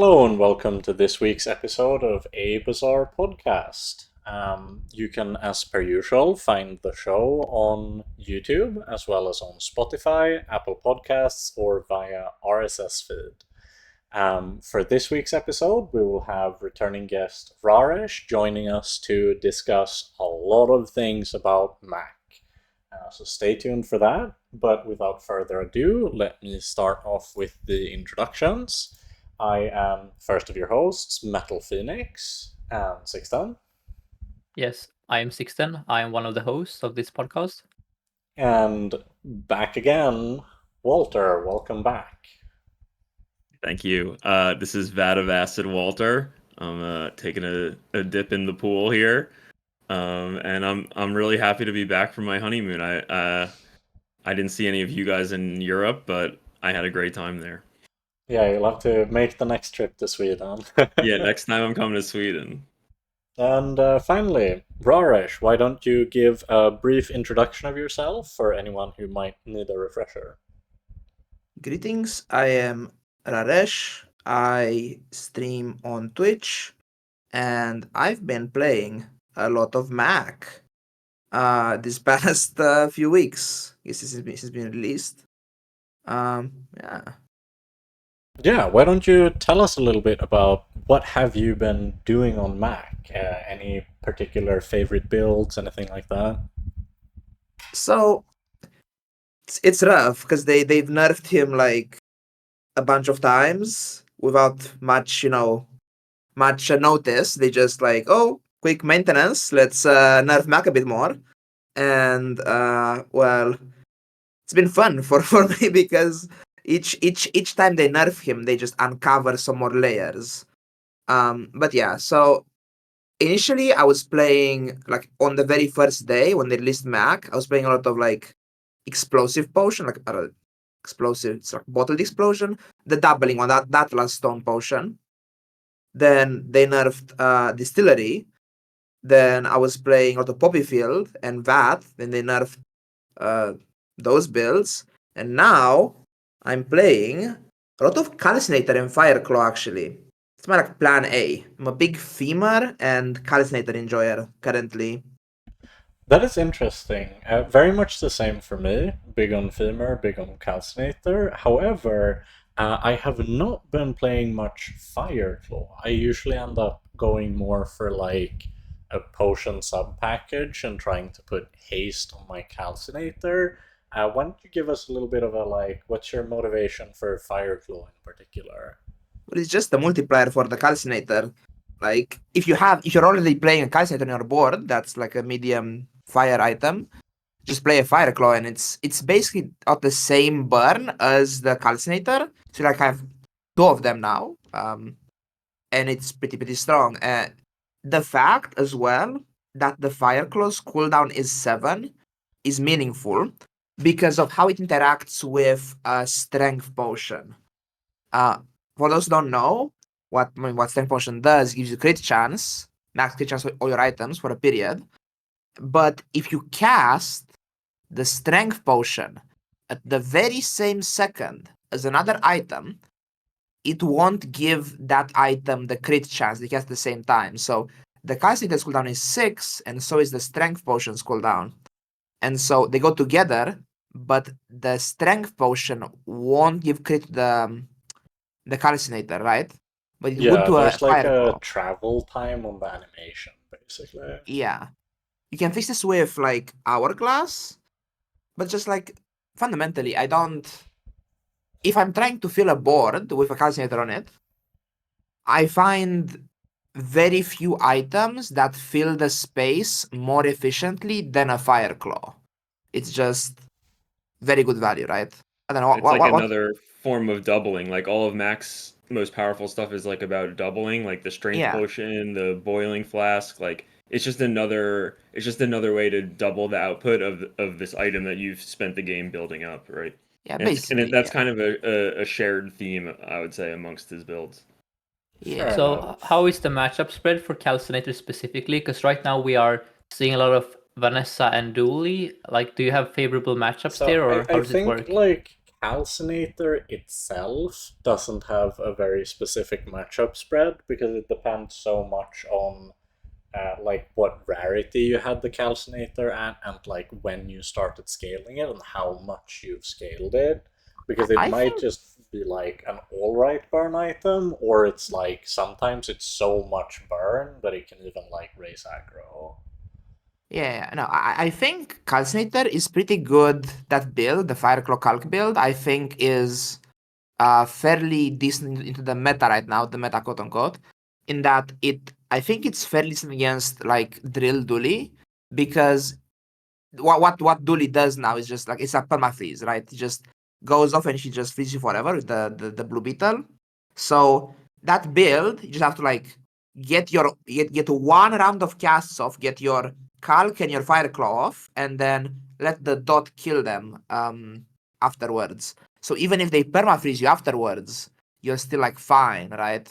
Hello and welcome to this week's episode of A Bazaar Podcast. You can, as per usual, find the show on YouTube as well as on Spotify, Apple Podcasts, or via RSS feed. For this week's episode, we will have returning guest Rahresh joining us to discuss a lot of things about Mac. So stay tuned for that. But without further ado, let me start off with the introductions. I am first of your hosts, MetallFenix and Sixten. Yes, I am Sixten. I am one of the hosts of this podcast. And back again, Walter. Welcome back. Thank you. This is Vat of Acid Walter. I'm taking a dip in the pool here, and I'm really happy to be back from my honeymoon. I didn't see any of you guys in Europe, but I had a great time there. Yeah, you'll have to make the next trip to Sweden. Yeah, next time I'm coming to Sweden. And finally, Rahresh, why don't you give a brief introduction of yourself for anyone who might need a refresher? Greetings, I am Rahresh. I stream on Twitch, and I've been playing a lot of Mac this past few weeks. Yes, this has been released. Yeah. Yeah, why don't you tell us a little bit about what have you been doing on Mac? Any particular favorite builds, anything like that? So it's rough because they've nerfed him like a bunch of times without much notice. They just like, oh, quick maintenance, let's nerf Mac a bit more. And well, it's been fun for me because each time they nerf him, they just uncover some more layers. But yeah, so initially I was playing like on the very first day when they released Mac, I was playing a lot of like explosive potion, like explosive, it's like bottled explosion, the doubling one, that last stone potion. Then they nerfed distillery. Then I was playing a lot of poppy field and vat. Then they nerfed those builds, and now I'm playing a lot of calcinator and fireclaw. Actually, it's my like plan A. I'm a big femur and calcinator enjoyer currently. That is interesting. Very much the same for me. Big on femur, big on calcinator. However, I have not been playing much Fireclaw. I usually end up going more for like a potion sub package and trying to put haste on my calcinator. Why don't you give us a little bit of a like, what's your motivation for Fireclaw in particular? But it's just the multiplier for the calcinator. Like if you're already playing a calcinator on your board, that's like a medium fire item. Just play a fireclaw, and it's basically at the same burn as the calcinator. So like I have two of them now, and it's pretty strong. The fact as well that the fireclaw's cooldown is 7 is meaningful because of how it interacts with a strength potion. For those who don't know, what strength potion does gives you crit chance, max crit chance for all your items for a period. But if you cast the strength potion at the very same second as another item, it won't give that item the crit chance. They cast at the same time. So the calcinator's cooldown is 6, and so is the strength potion's cooldown. And so they go together, but the strength potion won't give crit to the calcinator, right? But it would Yeah, to a there's like a fireclaw. travel time on the animation, basically. Yeah. You can fix this with like hourglass, but just like fundamentally, I don't. If I'm trying to fill a board with a calcinator on it, I find very few items that fill the space more efficiently than a fireclaw. It's just very good value, right? I don't know It's like another form of doubling. Like all of Mac's most powerful stuff is like about doubling, like the strength Yeah. potion, the boiling flask. Like it's just another way to double the output of this item that you've spent the game building up, right? Yeah, And basically. that's kind of a shared theme, I would say, amongst his builds. Yeah. Fair So enough. how is the matchup spread for calcinator specifically? Because right now we are seeing a lot of Vanessa and Doulie. Like, do you have favorable matchups So there, or I how does think it work? like Calcinator itself doesn't have a very specific matchup spread because it depends so much on like what rarity you had the Calcinator at, and like when you started scaling it and how much you've scaled it. Because it I might think just be like an alright burn item, or it's like sometimes it's so much burn that it can even like raise aggro. Yeah, no, I think Calcinator is pretty good. That build, the Fireclaw Calc build, I think is fairly decent into the meta right now, the meta quote unquote, in that I think it's fairly decent against like Drill Doulie, because what Doulie does now is just like it's a permafreeze, right? It just goes off and she just freezes you forever with the blue beetle. So that build, you just have to like get one round of casts off, get your calc and your fireclaw off, and then let the dot kill them afterwards. So even if they permafreeze you afterwards, you're still like fine, right?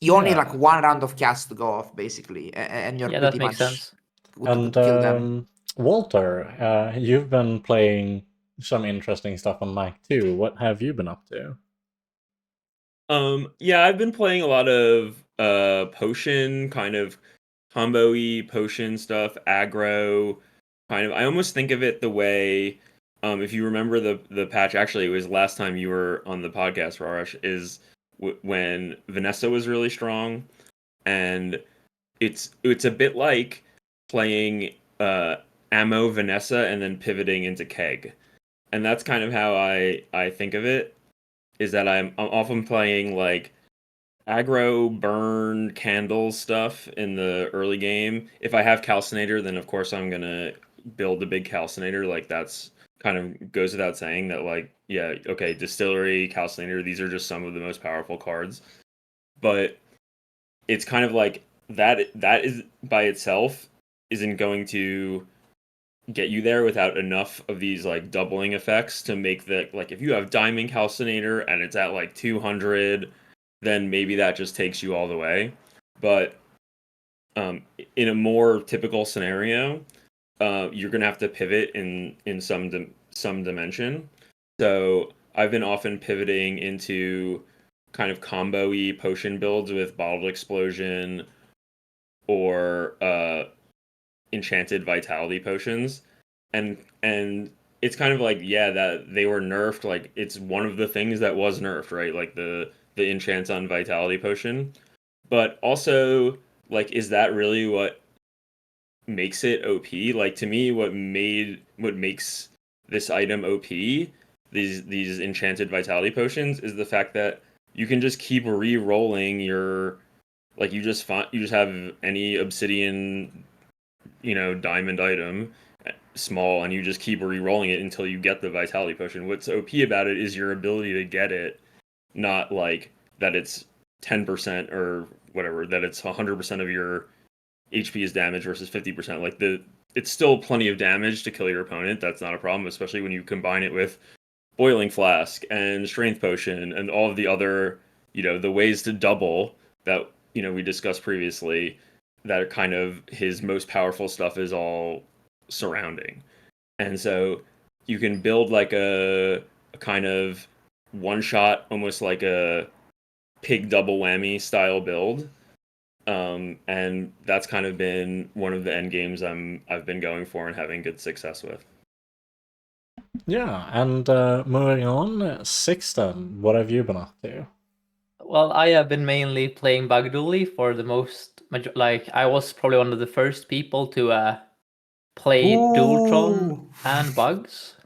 You only need like Yeah. one round of cast to go off basically, and you're Yeah, pretty that makes much sense. good And to kill them. Walter, you've been playing some interesting stuff on Mac too. What have you been up to? Yeah, I've been playing a lot of potion kind of combo-y potion stuff, aggro kind of. I almost think of it the way if you remember the patch, actually it was last time you were on the podcast, Rahresh, is when Vanessa was really strong, and it's a bit like playing ammo Vanessa and then pivoting into keg. And that's kind of how I think of it, is that I'm often playing like aggro burn candle stuff in the early game. If I have calcinator, then of course I'm gonna build a big calcinator. Like that's kind of goes without saying that, like, yeah, okay, distillery, calcinator, these are just some of the most powerful cards. But it's kind of like that is by itself isn't going to get you there without enough of these like doubling effects to make the, like, if you have diamond calcinator and it's at like 200, then maybe that just takes you all the way. But in a more typical scenario, you're gonna have to pivot in some dimension. So I've been often pivoting into kind of combo-y potion builds with bottled explosion or enchanted vitality potions, and it's kind of like, yeah, that they were nerfed. Like it's one of the things that was nerfed, right? Like the enchants on vitality potion, but also, like, is that really what makes it OP? Like, to me, what makes this item OP, these enchanted vitality potions, is the fact that you can just keep re-rolling your, like, you just have any obsidian, diamond item, small, and you just keep re-rolling it until you get the vitality potion. What's OP about it is your ability to get it, not like that it's 10% or whatever, that it's 100% of your HP is damage versus 50%. Like, it's still plenty of damage to kill your opponent. That's not a problem, especially when you combine it with boiling flask and strength potion and all of the other, the ways to double that, we discussed previously, that are kind of his most powerful stuff is all surrounding. And so you can build like a kind of one shot, almost like a pig double whammy style build. And that's kind of been one of the end games I've been going for and having good success with. Yeah, and moving on, Sixten, what have you been up to? Well, I have been mainly playing Bug Doulie for the most, like, I was probably one of the first people to play Dualtron Ooh. and Bugs.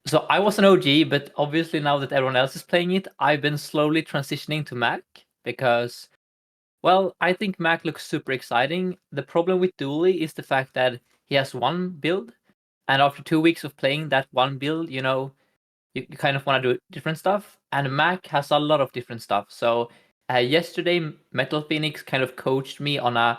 So I was an OG, but obviously now that everyone else is playing it, I've been slowly transitioning to Mac because, well, I think Mac looks super exciting. The problem with Doulie is the fact that he has one build, and after 2 weeks of playing that one build, you kind of want to do different stuff. And Mac has a lot of different stuff. So yesterday, MetallFenix kind of coached me on a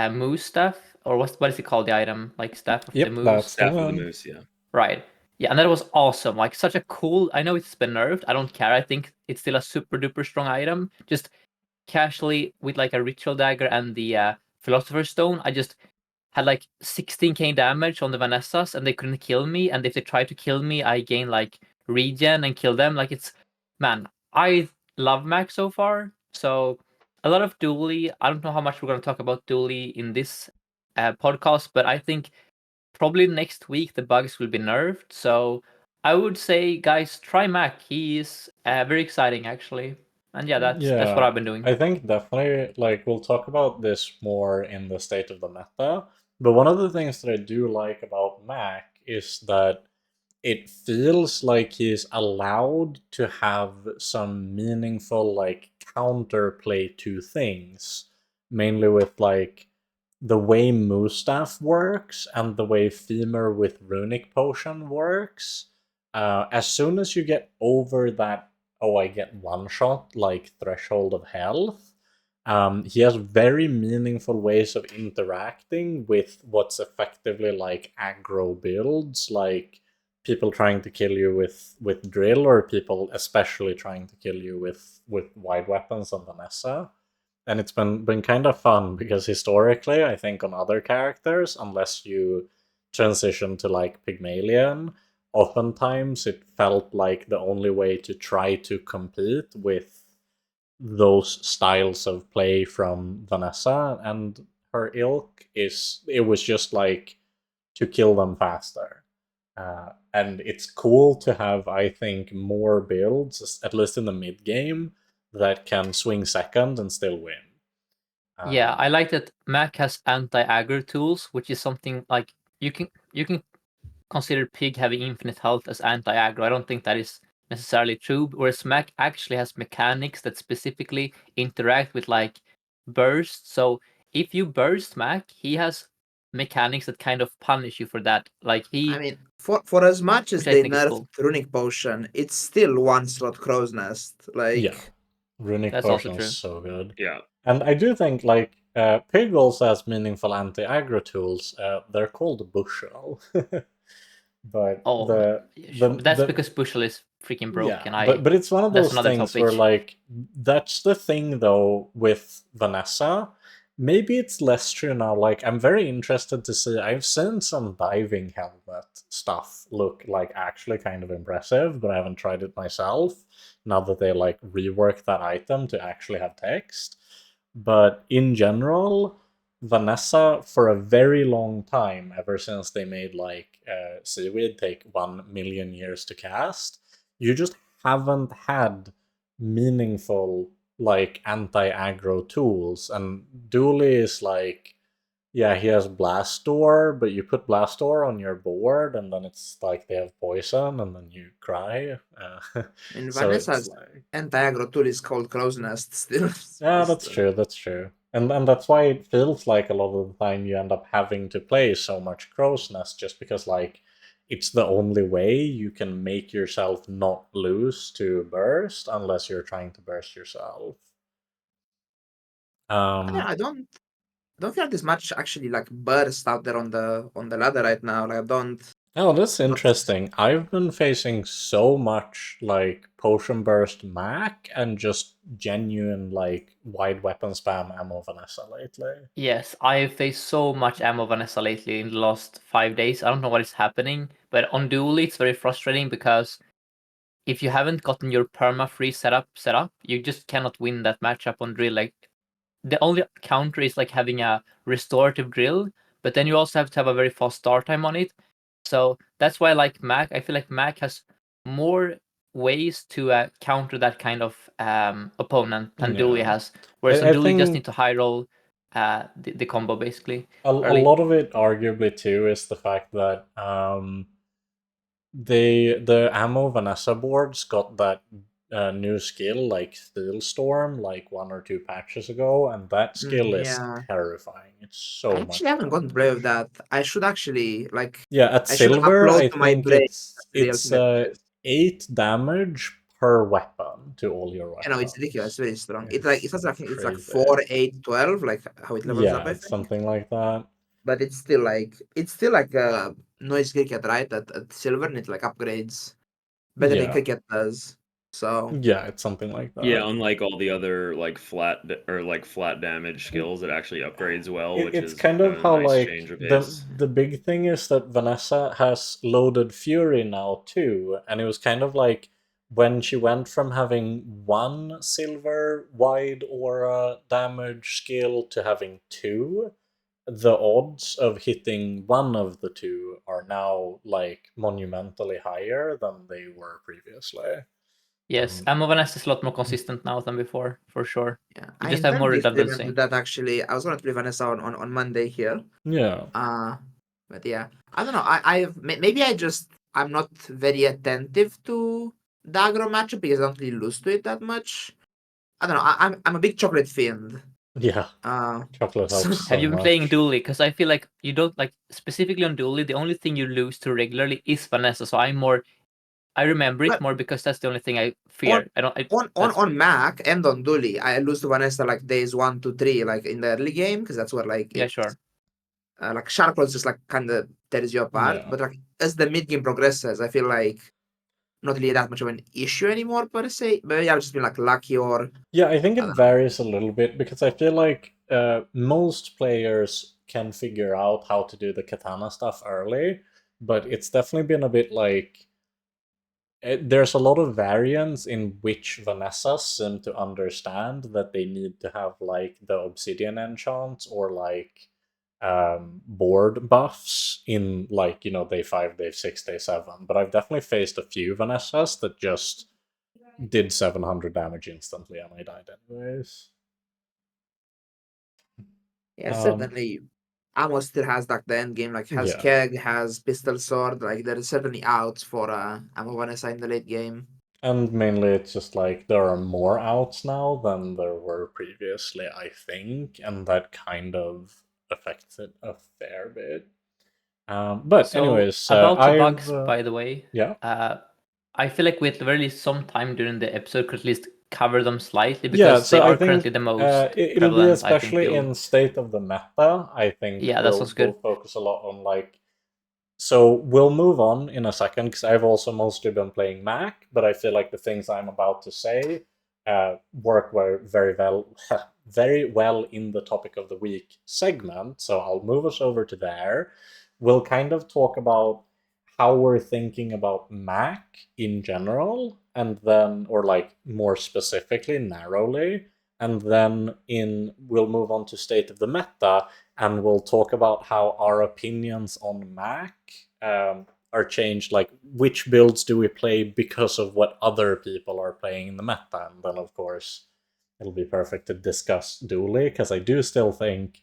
moose staff, or what is it called, the item? Like Staff of the Yep, Moose? that's the Staff of the one. Moose, yeah. Right. Yeah, and that was awesome. Like, such a cool. I know it's been nerfed. I don't care. I think it's still a super duper strong item. Just casually with like a ritual dagger and the philosopher's stone, had like 16k damage on the Vanessas, and they couldn't kill me. And if they tried to kill me, I gain like regen and kill them. Like man, I love Mac so far. So a lot of Doulie. I don't know how much we're going to talk about Doulie in this podcast, but I think probably next week the bugs will be nerfed. So I would say, guys, try Mac. He is very exciting, actually. And yeah, that's what I've been doing. I think definitely, like, we'll talk about this more in the state of the meta. But one of the things that I do like about Mac is that it feels like he's allowed to have some meaningful, like, counterplay to things, mainly with, like, the way Mustaff works and the way Femur with Runic Potion works. As soon as you get over that, oh, I get one shot, like, threshold of health, he has very meaningful ways of interacting with what's effectively like aggro builds, like people trying to kill you with drill, or people especially trying to kill you with wide weapons on Vanessa. And it's been kind of fun because historically, I think on other characters, unless you transition to like Pygmalion, oftentimes it felt like the only way to try to compete with those styles of play from Vanessa and her ilk it was just like to kill them faster. And it's cool to have, I think, more builds, at least in the mid game, that can swing second and still win. Yeah, I like that Mac has anti-aggro tools, which is something like you can consider Pig having infinite health as anti-aggro. I don't think that is necessarily true, whereas Mac actually has mechanics that specifically interact with like burst. So if you burst Mac, he has mechanics that kind of punish you for that. Like I mean, for as much as which I they think is nerfed cool. Runic Potion, it's still one slot Crow's Nest. Like, Yeah, Runic That's also Potion true. is so good. Yeah. And I do think, like, Pig also has meaningful anti-aggro tools. They're called Bushel. But Oh, that's because Bushel is freaking broken. yeah, but it's one of that's those another things topic. where, like, that's the thing though with Vanessa. Maybe it's less true now. Like, I'm very interested to see. I've seen some diving helmet stuff look like actually kind of impressive, but I haven't tried it myself. Now that they like reworked that item to actually have text. But in general, Vanessa, for a very long time, ever since they made like Seaweed take 1 million years to cast, you just haven't had meaningful like anti-aggro tools. And Doulie is like, yeah, he has Blast Door, but you put Blast Door on your board, and then it's like they have poison, and then you cry. in So Vanessa's it's like, anti-aggro tool is called Crow's Nest still. yeah, that's true. That's true. And that's why it feels like a lot of the time you end up having to play so much Crow's Nest, just because like it's the only way you can make yourself not lose to burst unless you're trying to burst yourself. Yeah, I don't feel like there's much actually like burst out there on the ladder right now. Like I don't. Oh, that's not- interesting. I've been facing so much like potion burst Mac and just genuine like wide weapon spam ammo Vanessa lately. Yes, I faced so much ammo Vanessa lately in the last 5 days. I don't know what is happening, but on Doulie it's very frustrating because if you haven't gotten your perma-free setup, you just cannot win that matchup on drill. Like the only counter is like having a restorative drill, but then you also have to have a very fast start time on it. So that's why I like Mac. I feel like Mac has more ways to counter that kind of opponent than Doulie Yeah. has. Whereas I on Doulie, you just think need to high roll the combo basically. a early. lot of it arguably too is the fact that the ammo Vanessa boards got that new skill like Steel Storm like 1 or 2 patches ago, and that skill is yeah. terrifying. It's I so much actually haven't gotten to play with that. I should actually like. Yeah, at I should silver, upload I to my think play. it's 8 damage per weapon to all your weapons. You know, it's ridiculous. It's very strong. It's I think it's like crazy. 4, 8, 12, like how it levels Yeah, up. I it's think. something like that. But it's still like a noise cricket, right? At silver, and it like upgrades better than Yeah. cricket does. So Yeah, it's something like that. Yeah, unlike all the other like flat damage skills, it actually upgrades well, which It's is kind of a how nice like change of the pace. the big thing is that Vanessa has loaded Fury now too, and it was kind of like when she went from having one silver wide aura damage skill to having two, the odds of hitting one of the two are now like monumentally higher than they were previously. Yes, Ammo Vanessa is a lot more consistent now than before, for sure. yeah, You I just have more intend to redundancy. do that actually. I was gonna play Vanessa on Monday here. Yeah. But yeah, I don't know. Maybe I'm not very attentive to the aggro matchup because I don't really lose to it that much. I don't know. I'm a big chocolate fiend. Yeah. Chocolate so- helps Have so you been playing much. Doulie? Because I feel like you don't like specifically on Doulie. The only thing you lose to regularly is Vanessa. So I remember it But- more because that's the only thing I fear. I don't. on Mac and on Doulie, I lose to Vanessa like days 1 to 3, like in the early game, because that's where like Yeah, sure. like Sharp Clothes just like kind of tears you apart. Yeah. But like as the mid game progresses, I feel like not really that much of an issue anymore per se. Maybe I've just been like lucky or Yeah, I think I it don't know. varies a little bit because I feel like most players can figure out how to do the katana stuff early, but it's definitely been a bit like there's a lot of variance in which Vanessas seem to understand that they need to have like the obsidian enchants or like board buffs in like day 5, day 6, day 7. But I've definitely faced a few Vanessas that just did 700 damage instantly and I died anyways. Yeah, Um, certainly. Amos still has like the end game, like has Yeah. Keg, has Pistol Sword, like there is certainly outs for Amo Vanessa in the late game. And mainly it's just like there are more outs now than there were previously, I think, and that kind of affects it a fair bit. But So anyways, about the I've bugs, by the way, yeah. I feel like we at the very least some time during the episode could at least cover them slightly Yeah, because so they I are think currently the most it'll be prevalent. I think especially you'll. in State of the Meta. I think Yeah, that sounds good. we'll focus a lot on like. So we'll move on in a second because I've also mostly been playing Mac, but I feel like the things I'm about to say work very well in the topic of the week segment. So I'll move us over to there. We'll kind of talk about how we're thinking about Mac in general, and then, or like more specifically, narrowly, and then we'll move on to State of the Meta, and we'll talk about how our opinions on Mac are changed. Like, which builds do we play because of what other people are playing in the meta? And then, of course, it'll be perfect to discuss Doulie, because I do still think.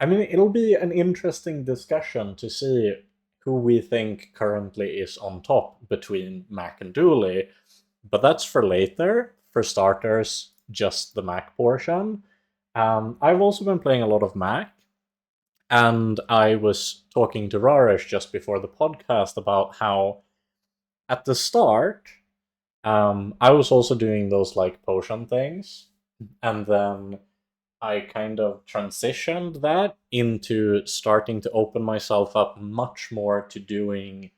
I mean, it'll be an interesting discussion to see who we think currently is on top between Mac and Doulie, but that's for later. For starters, just the Mac portion. I've also been playing a lot of Mac, and I was talking to Rahresh just before the podcast about how at the start, I was also doing those like potion things, and then I kind of transitioned that into starting to open myself up much more to doing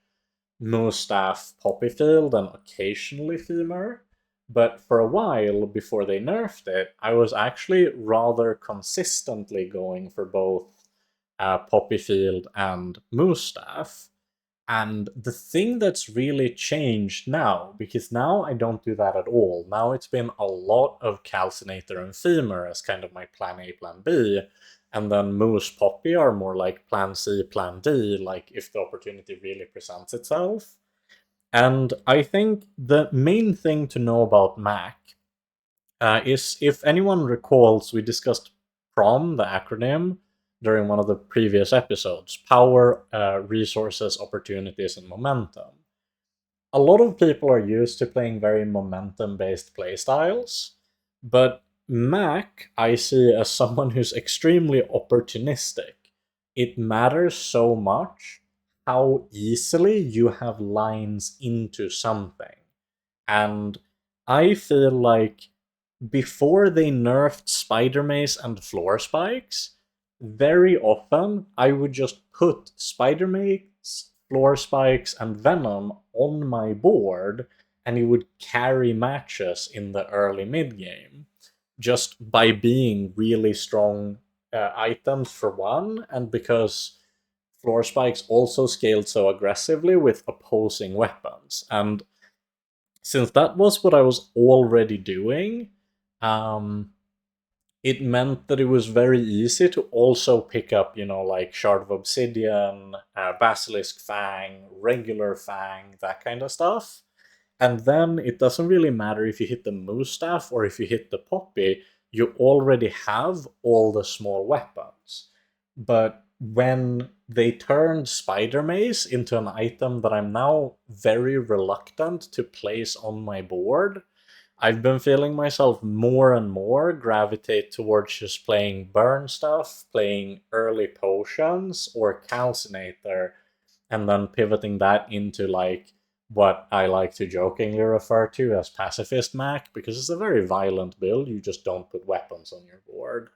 Moonstaff Poppyfield and occasionally Femur. But for a while, before they nerfed it, I was actually rather consistently going for both Poppyfield and Moonstaff. And the thing that's really changed now, because now I don't do that at all. Now it's been a lot of Calcinator and Femur as kind of my plan A, plan B. And then Moose Poppy are more like plan C, plan D, like if the opportunity really presents itself. And I think the main thing to know about Mac is, if anyone recalls, we discussed PROM, the acronym, during one of the previous episodes. Power, resources, opportunities, and momentum. A lot of people are used to playing very momentum-based playstyles, but Mac I see as someone who's extremely opportunistic. It matters so much how easily you have lines into something. And I feel like before they nerfed Spider Mace and Floor Spikes, very often I would just put Spider Mace, Floor Spikes, and Venom on my board and he would carry matches in the early mid game just by being really strong items for one, and because floor spikes also scaled so aggressively with opposing weapons. And since that was what I was already doing, it meant that it was very easy to also pick up, like Shard of Obsidian, Basilisk Fang, regular Fang, that kind of stuff. And then it doesn't really matter if you hit the Moose Staff or if you hit the Poppy, you already have all the small weapons. But when they turned Spider Mace into an item that I'm now very reluctant to place on my board, I've been feeling myself more and more gravitate towards just playing burn stuff, playing early potions or calcinator, and then pivoting that into like what I like to jokingly refer to as pacifist Mac, because it's a very violent build. You just don't put weapons on your board.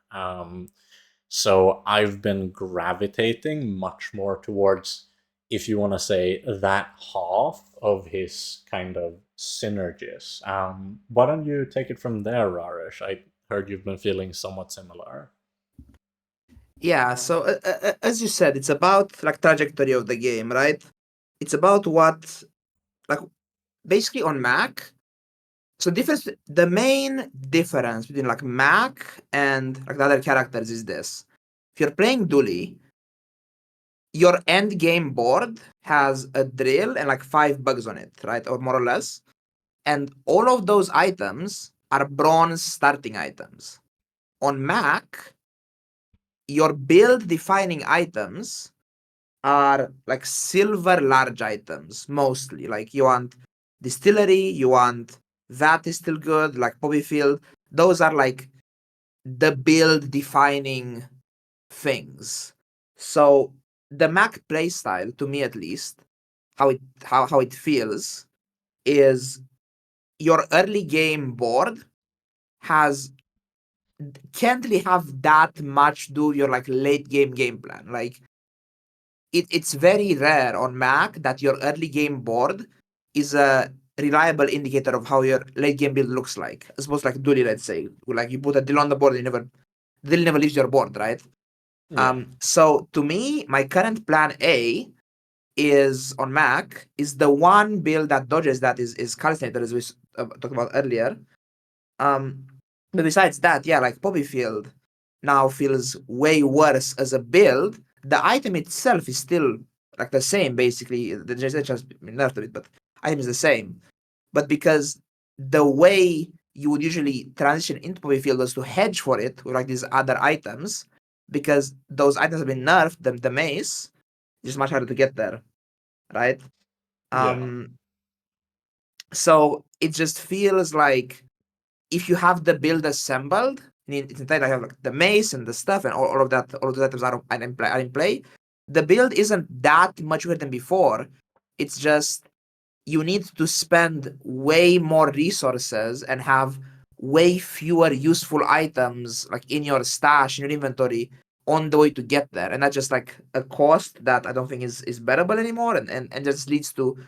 So I've been gravitating much more towards, if you want to say, that half of his kind of synergies. Why don't you take it from there, Rahresh? I heard you've been feeling somewhat similar. Yeah, so as you said, it's about like trajectory of the game, right? It's about what, like, basically on Mac. So the main difference between like Mac and like the other characters is this: if you're playing Doulie, your end game board has a drill and like 5 bugs on it, right, or more or less, and all of those items are bronze starting items. On Mac, your build defining items are like silver large items mostly. Like you want Distillery, you want Vat is still good, like Poppy Field. Those are like the build defining things. So the Mac playstyle, to me at least, how it feels is your early game board has can't really have that much do your like late game plan. Like it's very rare on Mac that your early game board is a reliable indicator of how your late game build looks like. As opposed to like Doulie, let's say, like you put a deal on the board, and they'll never leaves your board, right? Yeah. So to me, my current plan A is on Mac is the one build that dodges that is Calcinator, as we talked about earlier. But besides that, yeah, like Poppy Field now feels way worse as a build. The item itself is still like the same, basically. The generation has been nerfed a bit, but item is the same. But because the way you would usually transition into Poppy Field was to hedge for it with like these other items, because those items have been nerfed, the mace, it's just much harder to get there, right? So it just feels like if you have the build assembled, it's entirely, I have like the mace and the stuff and all of that, all of those items are in play. The build isn't that much better than before. It's just you need to spend way more resources and have way fewer useful items like in your stash, in your inventory, on the way to get there. And that's just like a cost that I don't think is bearable anymore, and just leads to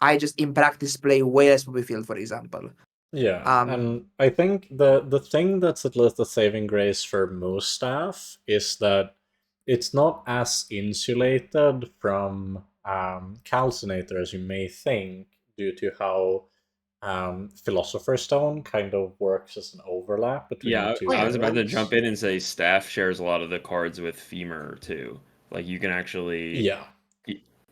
I just in practice play way less Poppy Field, for example. Yeah, Um, and I think the thing that's at least the saving grace for most staff is that it's not as insulated from Calcinator as you may think, due to how Philosopher's Stone kind of works as an overlap between the Yeah, two I was about to builds. jump in and say Staff shares a lot of the cards with Femur too. Like you can actually Yeah,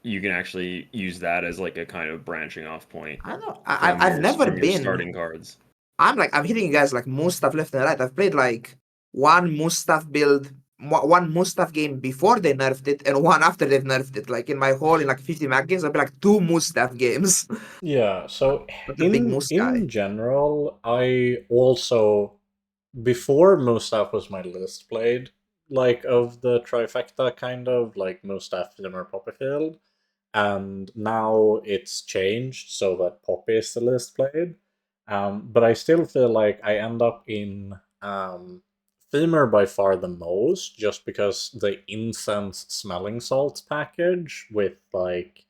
you can actually use that as like a kind of branching off point I don't know. from your starting cards. I'm hitting you guys like Moose stuff left and right. I've played like one Moose stuff build, one Moose stuff game before they nerfed it, and one after they've nerfed it. Like in my whole in like 50 Mac games, I've played like 2 Moose stuff games. yeah. So Not a big Moose guy. in general, I also, before Mustaf was my list played, like of the trifecta, kind of like Mustaf, Zimmer, Poppyfield, and now it's changed so that Poppy is the list played. But I still feel like I end up in Femur by far the most, just because the incense smelling salts package with like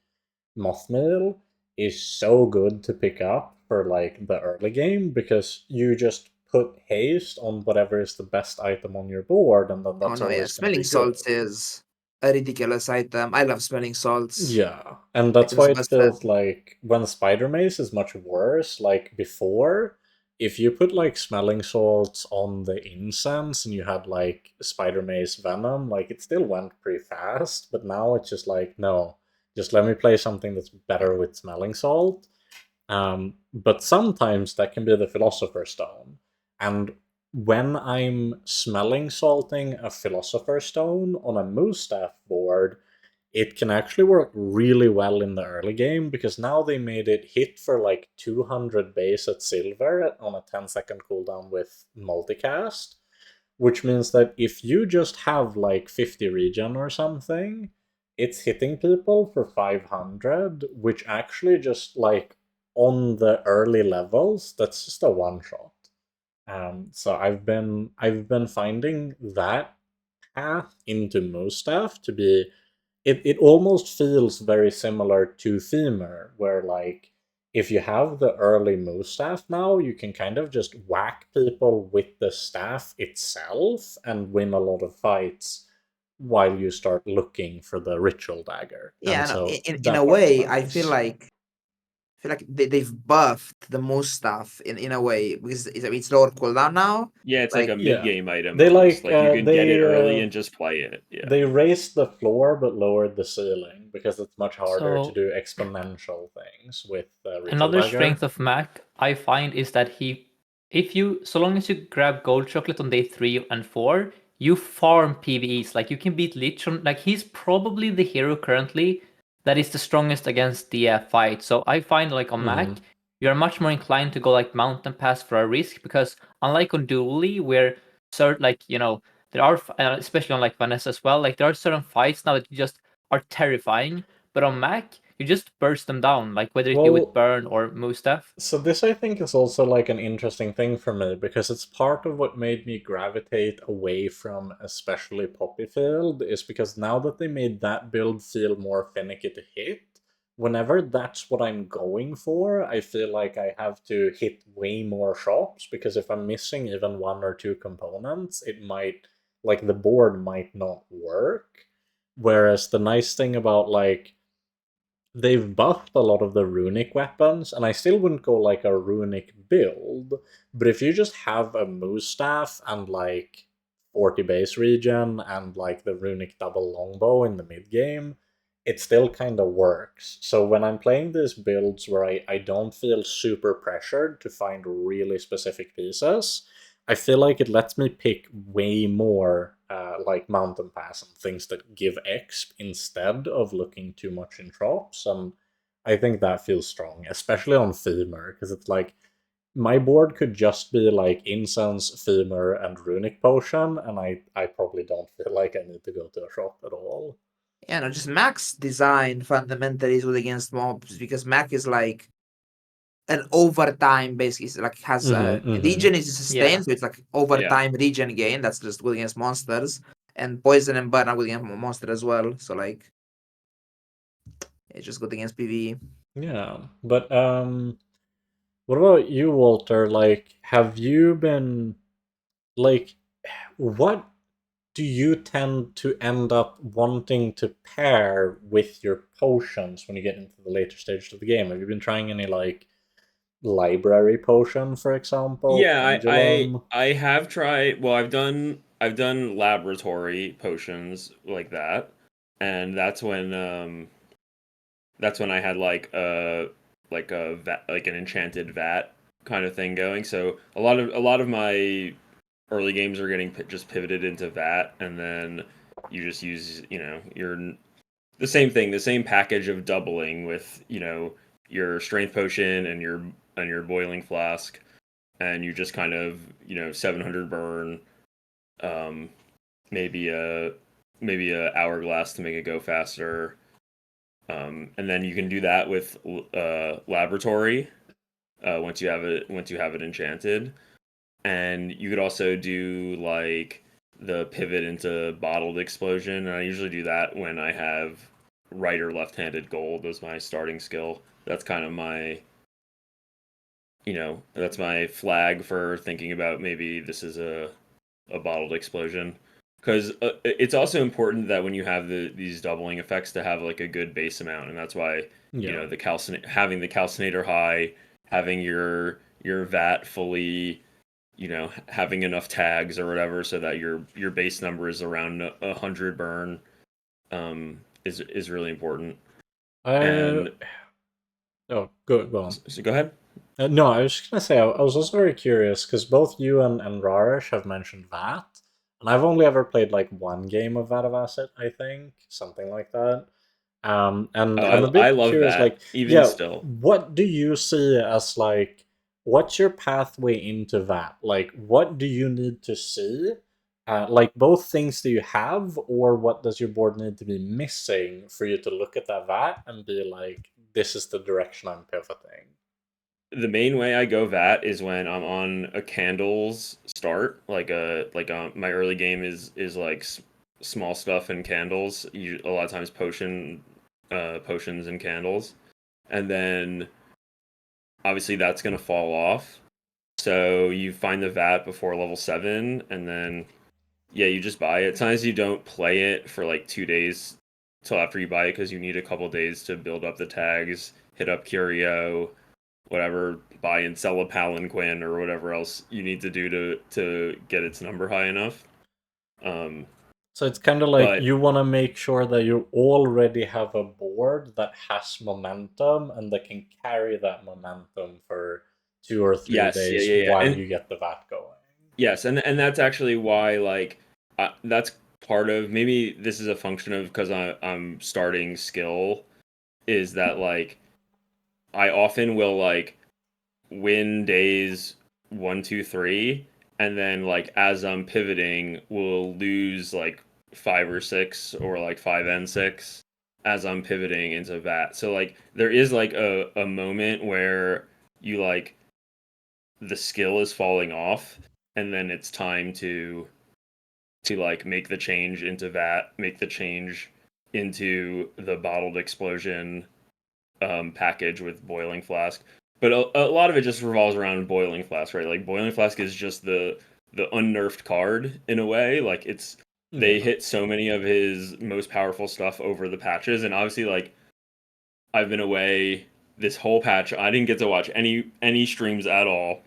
Mothmeal is so good to pick up for like the early game because you just put haste on whatever is the best item on your board, and Oh that's no, yeah, always going to smelling be good. salts is a ridiculous item. I love smelling salts. Yeah, and that's Items why it best feels friend. like when Spider Maze is much worse, like before, if you put like smelling salts on the incense and you had like Spider Maze Venom, like it still went pretty fast, but now it's just like, no, just let me play something that's better with smelling salt. But sometimes that can be the Philosopher's Stone. And when I'm smelling salting a Philosopher's Stone on a Moose Staff board, it can actually work really well in the early game because now they made it hit for like 200 base at silver on a 10-second cooldown with multicast, which means that if you just have like 50 regen or something, it's hitting people for 500, which actually just like on the early levels, that's just a one shot. So I've been finding that path into Mostaff to be it almost feels very similar to Femur, where like if you have the early move staff now, you can kind of just whack people with the staff itself and win a lot of fights while you start looking for the ritual dagger. Yeah, And no, so in a that part's way, I nice. feel like they've buffed the most stuff in a way because it's lower cooldown now. Yeah, it's like a Like Yeah. mid-game item They almost. like Like you can get it early they and just play it. Yeah. they raised the floor but lowered the ceiling because it's much harder to So do exponential things with ritual another dagger. strength of Mac I find is that so long as you grab gold chocolate on day 3 and 4, you farm PvEs. Like you can beat Lich on, like he's probably the hero currently that is the strongest against the fight. So I find like on Mac, you're much more inclined to go like mountain pass for a risk because unlike on Doulie where like there are especially on like Vanessa as well, like there are certain fights now that you just are terrifying, but on Mac you just burst them down, like whether it be with Well, burn or Mustaf. so this I think is also like an interesting thing for me because it's part of what made me gravitate away from especially Poppyfield is because now that they made that build feel more finicky to hit, whenever that's what I'm going for, I feel like I have to hit way more shops because if I'm missing even one or two components, it might like the board might not work. Whereas the nice thing about like they've buffed a lot of the runic weapons, and I still wouldn't go like a runic build, but if you just have a moose staff and like 40 base regen and like the runic double longbow in the mid game, it still kind of works. So when I'm playing these builds where I don't feel super pressured to find really specific pieces, I feel like it lets me pick way more like mountain pass and things that give exp instead of looking too much in shops, and I think that feels strong, especially on Femur, because it's like my board could just be like incense, Femur, and runic potion, and I probably don't feel like I need to go to a shop at all. yeah, no, just Mac's design fundamentally is good against mobs because Mac is like an overtime basically. It's like has regen is sustained, so it's like overtime regen gain. That's just good against monsters, and poison and burn are good against monster as well. So like, it's just good against PvE. Yeah, but what about you, Walter? Like, have you been like, what do you tend to end up wanting to pair with your potions when you get into the later stage of the game? Have you been trying any like library potion, for example, Yeah, pendulum? I have tried. Well, I've done laboratory potions like that, and that's when I had like a vat, like an enchanted vat kind of thing going. So a lot of my early games are getting just pivoted into vat, and then you just use the same thing, the same package of doubling with your strength potion and your boiling flask, and you just kind of 700 burn, um, maybe a hourglass to make it go faster, and then you can do that with laboratory once you have it enchanted, and you could also do like the pivot into bottled explosion, and I usually do that when I have right or left-handed gold as my starting skill. That's kind of that's my flag for thinking about maybe this is a bottled explosion. Because it's also important that when you have these doubling effects to have like a good base amount, and that's why Yeah. having the calcinator high, having your vat fully, having enough tags or whatever, so that your base number is around 100 burn, is really important. And Oh, go on. so go ahead. No, I was just gonna say I was also very curious because both you and Rahresh have mentioned that, and I've only ever played like one game of Vat of Acid, I think, something like that. And I'm a I bit love curious, that like, even yeah, still. what do you see as like, what's your pathway into that? Like, what do you need to see? Like both things do you have, or what does your board need to be missing for you to look at that vat and be like, this is the direction I'm pivoting? The main way I go vat is when I'm on a candles start, my early game is like small stuff and candles. A lot of times potions and candles, and then obviously that's gonna fall off. So you find the vat before level 7, and then yeah, you just buy it. Sometimes you don't play it for like 2 days till after you buy it because you need a couple days to build up the tags, hit up Curio, whatever, buy and sell a palanquin or whatever else you need to do to get its number high enough. So it's kind of like But you want to make sure that you already have a board that has momentum and that can carry that momentum for 2 or 3 yes, days yeah, while and you get the VAT going. yes, and that's actually why that's part of, maybe this is a function of because I'm starting skill, is that like I often will like win days 1, 2, 3, and then like as I'm pivoting, will lose like 5 or 6 or like 5 and 6 as I'm pivoting into VAT. So like there is like a moment where you like the skill is falling off, and then it's time to like make the change into VAT, make the change into the bottled explosion package with boiling flask. But a lot of it just revolves around boiling flask, right? Like boiling flask is just the unnerfed card in a way. Like they Yeah. hit so many of his most powerful stuff over the patches, and obviously like I've been away this whole patch. I didn't get to watch any streams at all.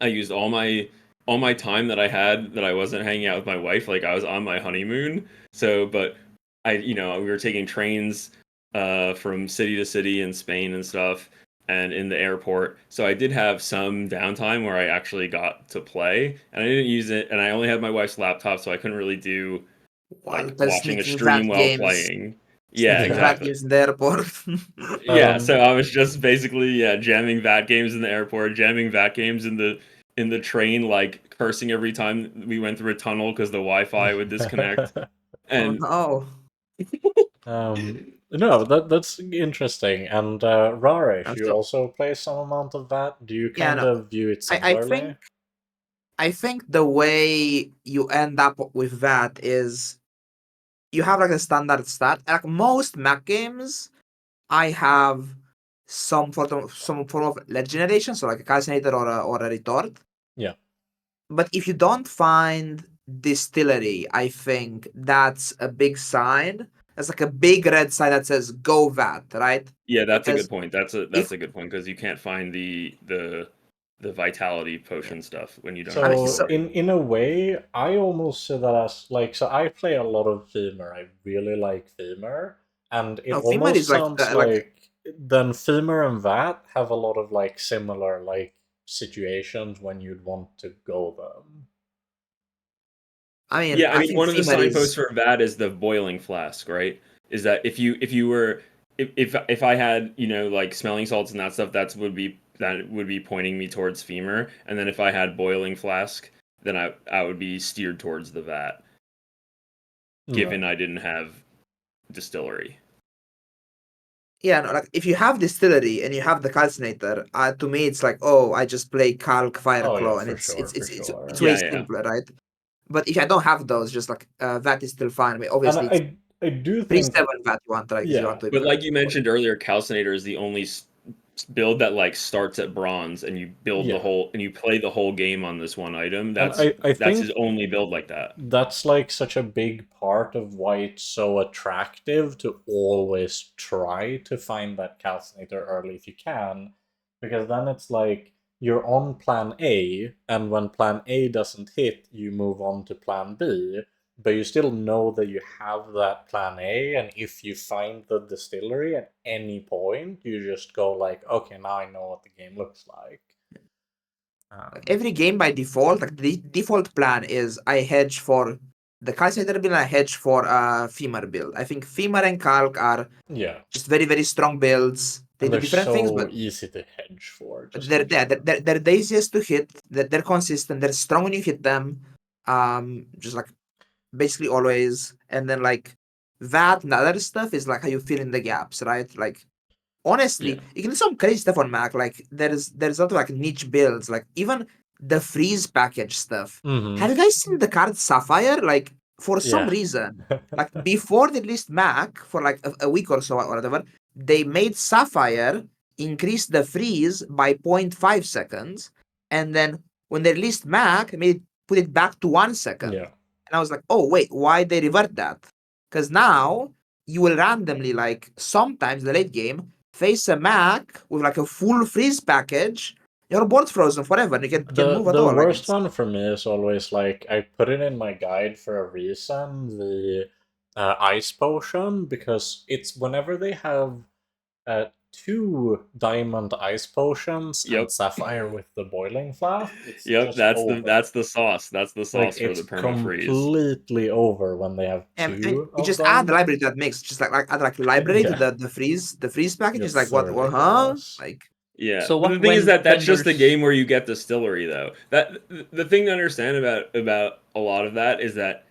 I used all my time that I had that I wasn't hanging out with my wife. Like I was on my honeymoon. So, but we were taking trains from city to city in Spain and stuff, and in the airport. So I did have some downtime where I actually got to play, and I didn't use it. And I only had my wife's laptop, so I couldn't really do Well, like the watching a sneaking stream VAT while games, playing. Yeah, sneaking VAT exactly. games in the airport. Yeah, Um, so I was just basically jamming VAT games in the airport, jamming VAT games in the train, like cursing every time we went through a tunnel because the Wi-Fi would disconnect. Oh And no. no, that's interesting. And Raresh, you So also play some amount of that. Do you yeah, kind no, of view it I similarly? think the way you end up with that is you have like a standard stat. Like most Mac games, I have some form of lead generation, so like a calcinator or a retort. Yeah. But if you don't find distillery, I think that's a big sign. That's like a big red sign that says go VAT, right? yeah, that's a good Because point. if That's a good point because you can't find the vitality potion stuff when you don't I have mean, So so distillery. in a way, I almost see that as like, so I play a lot of Femur. I really like Femur, and it no, Femur almost is like sounds like then Femur and VAT have a lot of like similar like situations when you'd want to go them. Yeah, I I mean, think one of the Femur signposts is. for VAT is the boiling flask, right? Is that if you were if I had, like smelling salts and that stuff, that would be pointing me towards femur, and then if I had boiling flask, then I would be steered towards the VAT, given Right. I didn't have distillery. Yeah, no, like if you have distillery and you have the calcinator, to me it's like, oh, I just play calc fire Oh yeah, claw, and for sure, for it's sure. way Yeah, yeah. simpler, right? But if I don't have those, just like that is still fine. I mean, And obviously it's I do think 3/7 that you want, right? Because you want yeah. to But like you avoid. mentioned earlier, calcinator is the only build that like starts at bronze and you build Yeah. the whole and you play the whole game on this one item. And That's I that's think his only build like that. that's like such a big part of why it's so attractive to always try to find that calcinator early if you can, because then it's like you're on plan A, and when plan A doesn't hit, you move on to plan B, but you still know that you have that plan A, and if you find the distillery at any point, you just go like, okay, now I know what the game looks like. Every game by default, like the default plan is I hedge for the calcinator build and I hedge for femur build. I think femur and calc are Yeah, just very, very strong builds. They and do they're different things, so but easy to hedge for. Just they're in yeah, general. they're the easiest to hit. They're consistent. They're strong when you hit them. Just like basically always. And then like that and other stuff is like how you fill in the gaps, right? Like honestly, Yeah. you can do some crazy stuff on Mac. Like there's a lot of like niche builds. Like even the freeze package stuff. Mm-hmm. Have you guys seen the card Sapphire? Like for some Yeah. reason, like before they released Mac for like a week or so or whatever, they made Sapphire increase the freeze by 0.5 seconds, and then when they released Mac, put it back to 1 second. Yeah. And I was like, oh wait, why they revert that? Because now you will randomly, like sometimes in the late game, face a Mac with like a full freeze package. Your board's frozen forever, and you can move at The all. Like, worst one for me is always like I put it in my guide for a reason, the ice potion, because it's whenever they have 2 diamond ice potions and Yep. sapphire with the boiling flask. It's Yep, just that's over. that's the sauce. That's the sauce Like for it's the perma freeze. completely over when they have and 2 you of just them. add the library to that mix. Just like add like library to Yeah. the freeze package. It's It's like what huh? ridiculous. Like Yeah. So But what the thing is when that's just the vendors- game where you get distillery though. That the thing to understand about a lot of that is that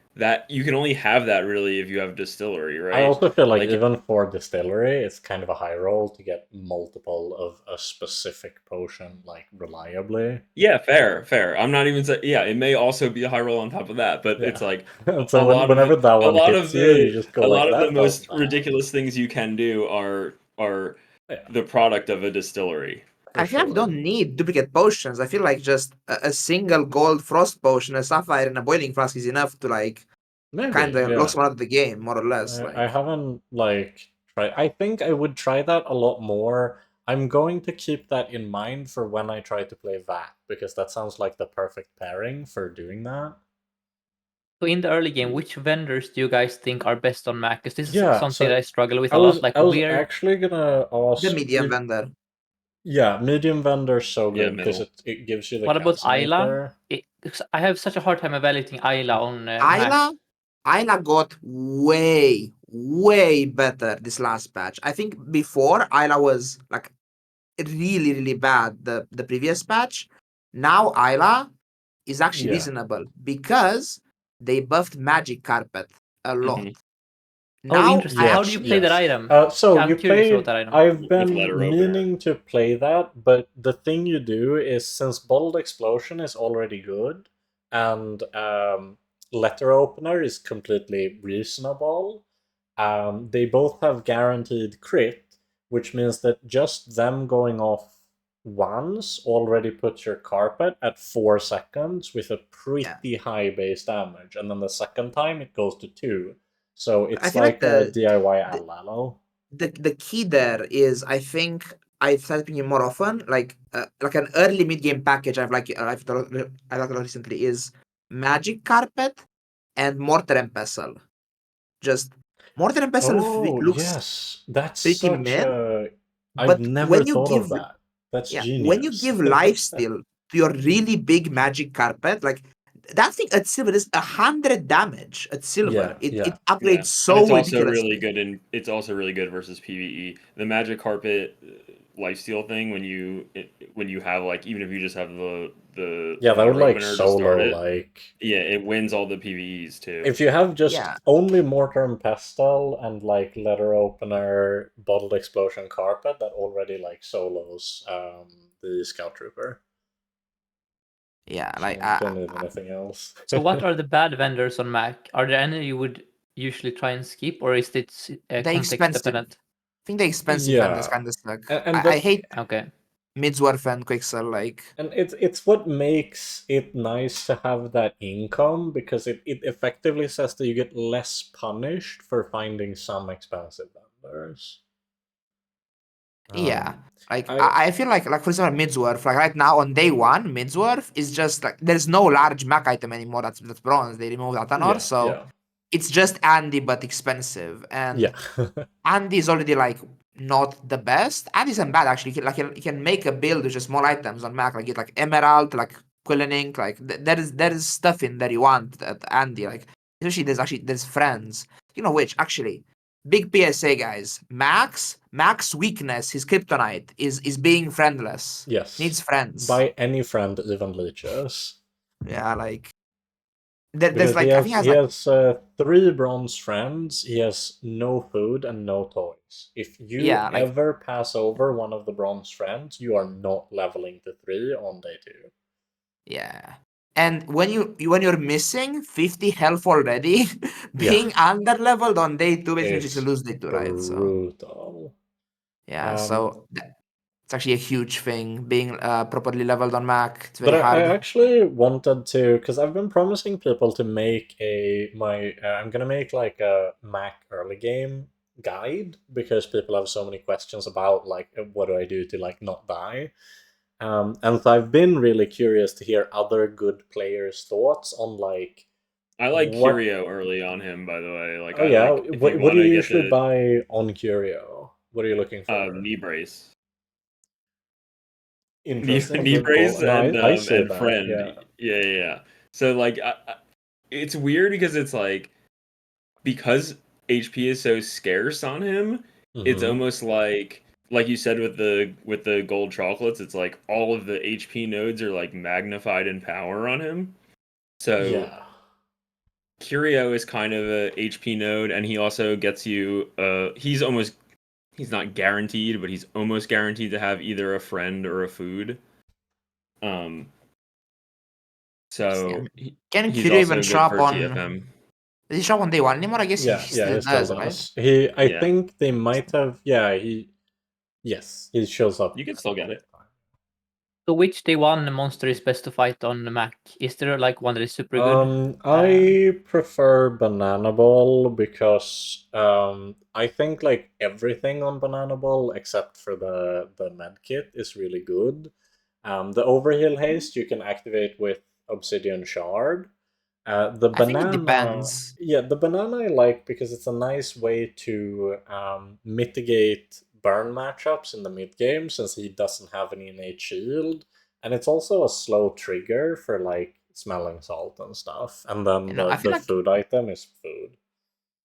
you can only have that really if you have distillery, right? I also feel like Like- even for distillery, it's kind of a high roll to get multiple of a specific potion like reliably. Yeah, fair. I'm not even saying. Yeah, it may also be a high roll on top of that, but it's Yeah. like So whenever that one a lot hits of you, the you just go a like lot of that. the most does that. ridiculous things you can do are Yeah. the product of a distillery. I feel like you don't need duplicate potions. I feel like just a single gold frost potion, a sapphire, and a boiling flask is enough to like Maybe, kind of yeah. lock someone out of the game, more or less. I haven't like tried. I think I would try that a lot more. I'm going to keep that in mind for when I try to play VAT, because that sounds like the perfect pairing for doing that. So in the early game, which vendors do you guys think are best on Mac? Because this is Yeah, something so that I struggle with I a was lot. Like I was we're actually gonna ask The medium if- vendor. Yeah, medium vendor's so Yeah, good because middle. it gives you the What about calcinator. Isla? 'Cause I have such a hard time evaluating Isla on Mac. Isla got way better this last patch. I think before Isla was like really, really bad the previous patch. Now Isla is actually Yeah. reasonable because they buffed Magic Carpet a lot. Mhm. Now, Interesting. How do you play that item? So I'm you curious play. about that item. I've With been letter meaning to play that, but the thing you do is since Bold Explosion is already good, and Letter Opener is completely reasonable. They both have guaranteed crit, which means that just them going off once already puts your carpet at 4 seconds with a pretty high base damage, and then the second time it goes to 2. So it's feel like a the- DIY Alalo. the key there is I think I've started playing it more often. Like an early mid game package I've liked a lot recently is Magic Carpet and Mortar and Pestle. Just Mortar and Pestle looks yes, that's pretty such mid, a. but I've never when you thought give of that. That's yeah, genius. when you give lifesteal to your really big Magic Carpet, like that thing at silver is 100 damage at silver. Yeah, It Yeah. upgrades And so it's also ridiculously. really good it's also really good versus PvE. The Magic Carpet lifesteal thing when you have like even if you just have the Yeah, that would letter like opener to start solo it, like. yeah, it wins all the PvEs too. If you have just Yeah. only Mortar and Pestle and like Letter Opener, Bottled Explosion Carpet, that already like solos the Scout Trooper. Yeah, So like you don't need anything else. So what are the bad vendors on Mac? Are there any you would usually try and skip, or is it context expensive. dependent? think the expensive vendors Yeah. kind of suck. And I that- hate Okay. Midsworth and Quixel. Like, And it's what makes it nice to have that income, because it effectively says that you get less punished for finding some expensive vendors. yeah. Like I- I feel like for example Midsworth, like right now on day one, Midsworth is just like there's no large Mac item anymore that's bronze. They removed Atanor, Yeah, so yeah. it's just Andy but expensive. And Yeah. Andy is already like not the best. Andy isn't bad actually. You can make a build with just small items on Mac, like get like Emerald, like Quillen Ink, like there is stuff in there you want at Andy. Like especially there's friends. You know which actually. Big PSA, guys. Mac's weakness, his kryptonite, is being friendless. Yes. Needs friends. By any friend, even leeches. Yeah, like there's Because like I think he has 3 bronze friends. He has no food and no toys. If you Yeah, like- ever pass over one of the bronze friends, you are not leveling to 3 on day 2. yeah. And when you're missing 50 health already, being under leveled on day 2 basically It's just lose day 2, right? So brutal. yeah, it's actually a huge thing being properly leveled on Mac. It's very But I hard. actually wanted to, because I've been promising people to make I'm gonna make like a Mac early game guide, because people have so many questions about like what do I do to like not die. And so I've been really curious to hear other good players' thoughts on like. I like What- Curio early on him, by the way. Like, Oh I yeah, like if what do wanna you get usually the, buy on Curio? What are you looking for? knee brace, Interesting. knee Good brace, call. No, and I see and that, friend. yeah. Yeah. So like, it's weird because it's like, because HP is so scarce on him, it's Mhm. almost like you said with the gold chocolates, it's like all of the HP nodes are like magnified in power on him. So Yeah. Curio is kind of a HP node, and he also gets you he's not guaranteed, but he's almost guaranteed to have either a friend or a food. So Can he's Curio also even good shop for on? TFM. Does he shop on day 1 anymore? I guess Yeah, he yeah, still he still does, right? does. I Yeah. think they might have. Yeah, yes, he shows up. You can still get it. So which day 1 monster is best to fight on the Mac? Is there like one that is super good? I prefer Banana Ball, because I think like everything on Banana Ball except for the medkit is really good. The overheal haste you can activate with Obsidian Shard. The I think banana, it depends. yeah, the banana I like because it's a nice way to mitigate burn matchups in the mid game, since he doesn't have an innate shield, and it's also a slow trigger for like smelling salt and stuff. And then You know, I feel the like- food item is food.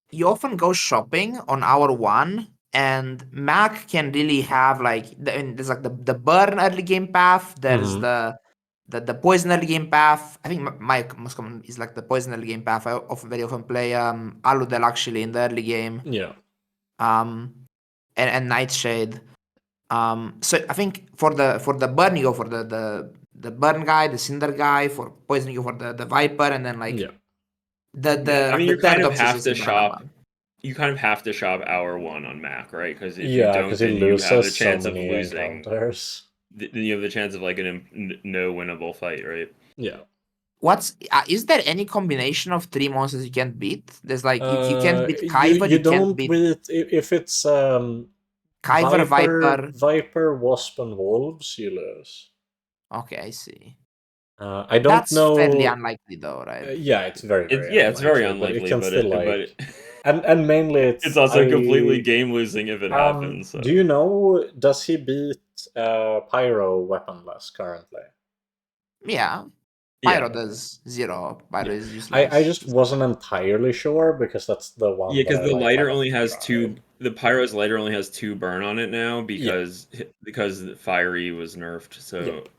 You often go shopping on hour 1, and Mac can really have like there's like the burn early game path. There's Mhm. the poison early game path. I think my most common is like the poison early game path. I very often play Aludel actually in the early game. Yeah. And Nightshade. So I think for the burn you go for the burn guy, the cinder guy. For poison you go for the viper, and then like Yeah. I mean, the you kind third of option have is to the banana shop. ball. You kind of have to shop hour 1 on Mac, right? Because if Yeah, you don't, because he then you have the loses so chance of many losing. encounters. Then you have the chance of like no winnable fight, right? Yeah. Is there any combination of 3 monsters you can't beat? There's like you can't beat You Kyber, you don't can't beat beat if it's Kyber, Viper. Viper, Wasp, and Wolves, you lose. Okay, I see. I don't That's know. fairly unlikely though, right? Yeah, it's very It's very but it unlikely, can but still it and mainly it's also completely game losing if it happens. So. Do you know? Does he beat Pyro weaponless currently? Yeah. Yeah. Pyro does 0. Pyro Yeah. is useless. I just wasn't entirely sure, because that's the one. Yeah, because that I, the like, lighter haven't only has tried. 2. The Pyro's lighter only has 2 burn on it now because Fiery was nerfed. So Yep.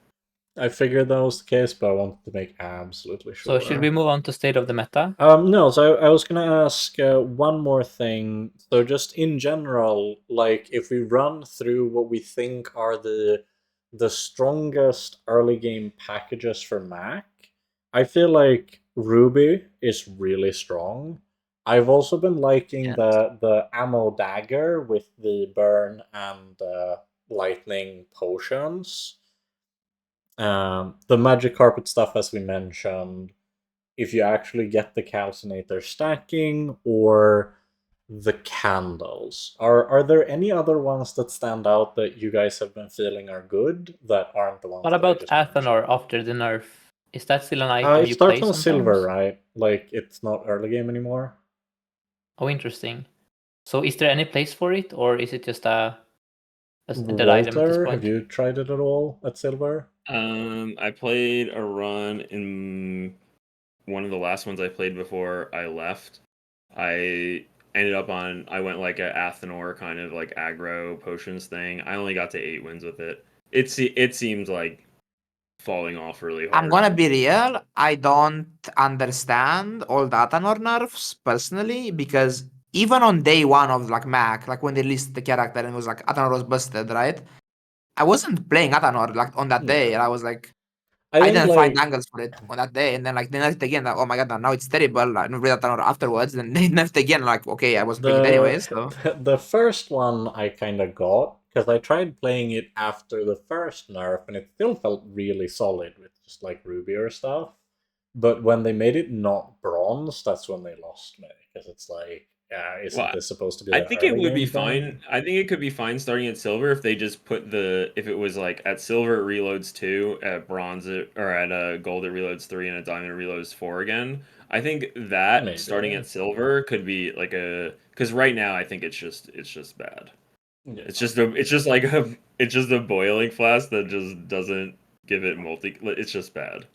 I figured that was the case, but I wanted to make absolutely sure. So should we move on to state of the meta? No, so I was gonna ask one more thing. So just in general, like if we run through what we think are the strongest early game packages for Mac, I feel like Ruby is really strong. I've also been liking Yes. the ammo dagger with the burn and lightning potions. The magic carpet stuff, as we mentioned, if you actually get the calcinator stacking or the candles. Are there any other ones that stand out that you guys have been feeling are good that aren't the ones What that I about just mentioned? Athanor after the nerf? Is that still an item It you starts play on silver, sometimes? right? Like it's not early game anymore. Oh, interesting. So is there any place for it, or is it just a dead item at this Walter, have point? you tried it at all at silver? I played a run in one of the last ones I played before I left. I ended up on I went like a Athanor kind of like aggro potions thing. I only got to 8 wins with it. It seems like falling off really hard. I'm gonna be real. I don't understand all the Atanor nerfs personally because even on day one of like Mac, like when they released the character and it was like Atanor was busted, right? I wasn't playing Atanor like on that day, Yeah. and I was like, I I think didn't find like angles for it on that day, and then like they nerfed again. Like, oh my god, now it's terrible. I read Atanor afterwards, then they nerfed again. Like, okay, I wasn't playing it anyways, so the first one I kind of got because I tried playing it after the first nerf and it still felt really solid with just like rubier stuff. But when they made it not bronze, that's when they lost me because it's like, isn't Well, this supposed to be I an think it early would be game thing? fine. I think it could be fine starting at silver if they just put if it was like at silver it reloads 2, at bronze or at gold it reloads 3, and at diamond it reloads 4 again. I think that starting Maybe. at silver could be like because right now I think it's just bad. Yeah. It's just a boiling flask that just doesn't give it it's just bad.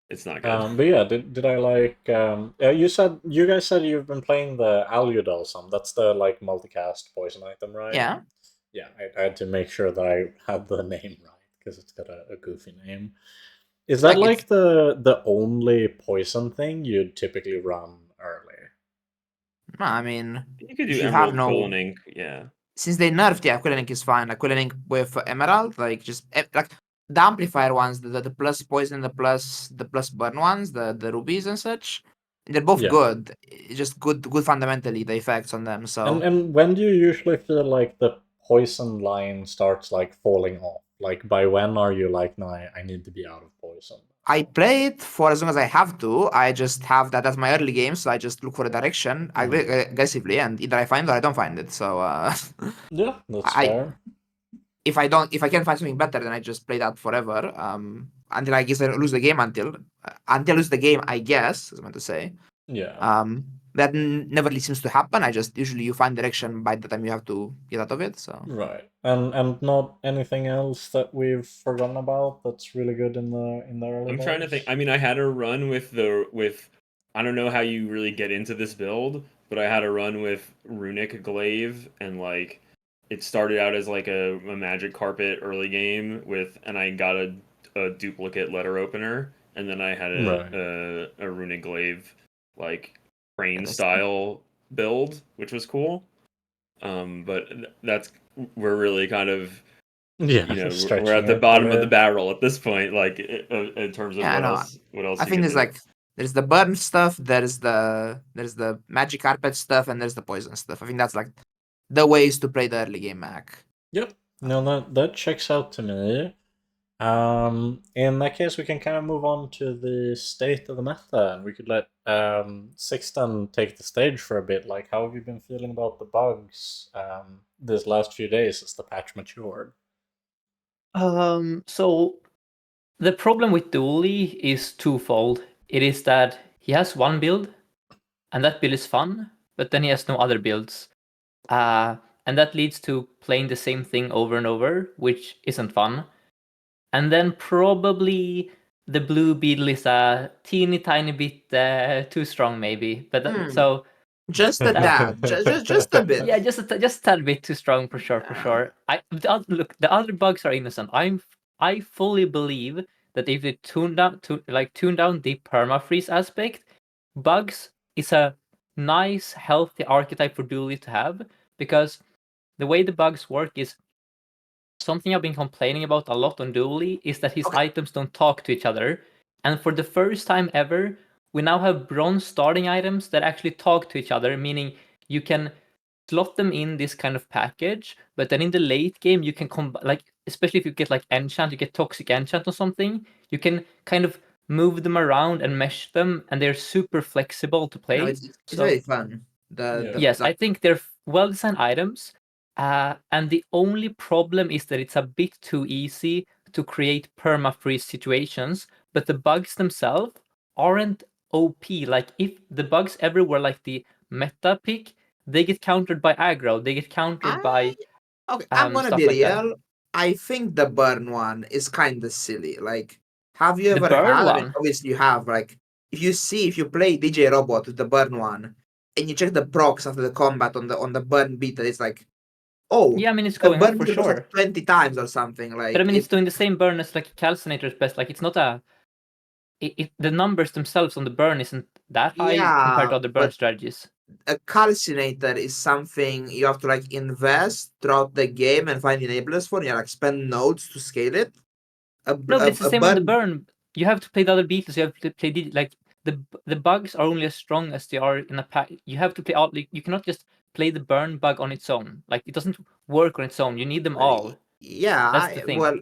It's not good. But yeah, did I like you guys said you've been playing the Aludel some. That's the like multicast poison item, right? yeah. Yeah, I had to make sure that I had the name right because it's got a goofy name. Is that Like like it's the only poison thing you'd typically run early? no, I mean, You could if do you have Emerald Quill no and Ink, yeah. since they nerfed the Aquilink is fine. Aquilink with Emerald, like just like the amplifier ones, the plus poison, the plus burn ones, the rubies and such. They're both Yeah. good. It's just good fundamentally the effects on them. So And when do you usually feel like the poison line starts like falling off? Like by when are you like, no, I need to be out of poison? I play it for as long as I have to. I just have that as my early game, so I just look for a direction aggressively, and either I find it or I don't find it. So Yeah, that's I fair. if I can find something better, then I just play that forever. Until I guess I lose the game until I lose the game, I guess, as I meant to say. Yeah. That never really seems to happen. I just usually you find direction by the time you have to get out of it. So Right. And not anything else that we've forgotten about that's really good in the early I'm trying to think. days? I mean, I had a run with I don't know how you really get into this build, but I had a run with Runic Glaive and like it started out as like a magic carpet early game and I got a duplicate letter opener, and then I had Right. a Runic Glaive like yeah, crane style build, which was cool. But that's we're really kind of Yeah, we're stretching at the it a bottom of the bit. barrel at this point, like in terms of I know. what else I you think can there's do. like there's the burn stuff, there's the magic carpet stuff, and there's the poison stuff. I think that's like the ways to play the early game Mac. Yep. No, that checks out to me. In that case, we can kind of move on to the state of the meta, and we could let Sixten take the stage for a bit. Like, how have you been feeling about the bugs this last few days as the patch matured? So the problem with Doulie is twofold. It is that he has one build, and that build is fun, but then he has no other builds. And that leads to playing the same thing over and over, which isn't fun. And then probably the blue beetle is a teeny tiny bit too strong, maybe. But so Just a tad, just a bit. yeah, just a tad bit too strong for sure, for Yeah. sure. Look, the other bugs are innocent. I fully believe that if they tune down the permafreeze aspect, bugs is a nice, healthy archetype for Dooley to have, because the way the bugs work is something I've been complaining about a lot on Dooley is that his Okay. items don't talk to each other. And for the first time ever, we now have bronze starting items that actually talk to each other, meaning you can slot them in this kind of package, but then in the late game you can like, especially if you get like enchant, you get toxic enchant or something, you can kind of move them around and mesh them, and they're super flexible to play. No, it's So very fun. yes, I think they're well-designed items, and the only problem is that it's a bit too easy to create perma-freeze situations, but the bugs themselves aren't OP. Like, if the bugs ever were like the meta pick, they get countered by aggro, they get countered by Okay, I'm gonna stuff be like that. real. I think the burn one is kind of silly. Like, have you The ever burn had? I mean, one? obviously you have. Like, if you play DJ Robot with the burn one, and you check the procs after the combat on the burn beta, it's like, oh, Yeah, I mean, it's the going up burn for beta goes sure. like 20 times or something. But I Like, mean, it's doing the same burn as like Calcinator's best. Like, it's not a... the numbers themselves on the burn isn't that high compared yeah, to other burn but strategies. a calcinator is something you have to like invest throughout the game and find enablers for. You like spend nodes to scale it. No, but it's the A same on the burn. burn. You have to play the other beetles. You have to play like the bugs are only as strong as they are in a pack. You have to play all. You cannot just play the burn bug on its own. Like, it doesn't work on its own. You need them all. Yeah, That's the thing, well,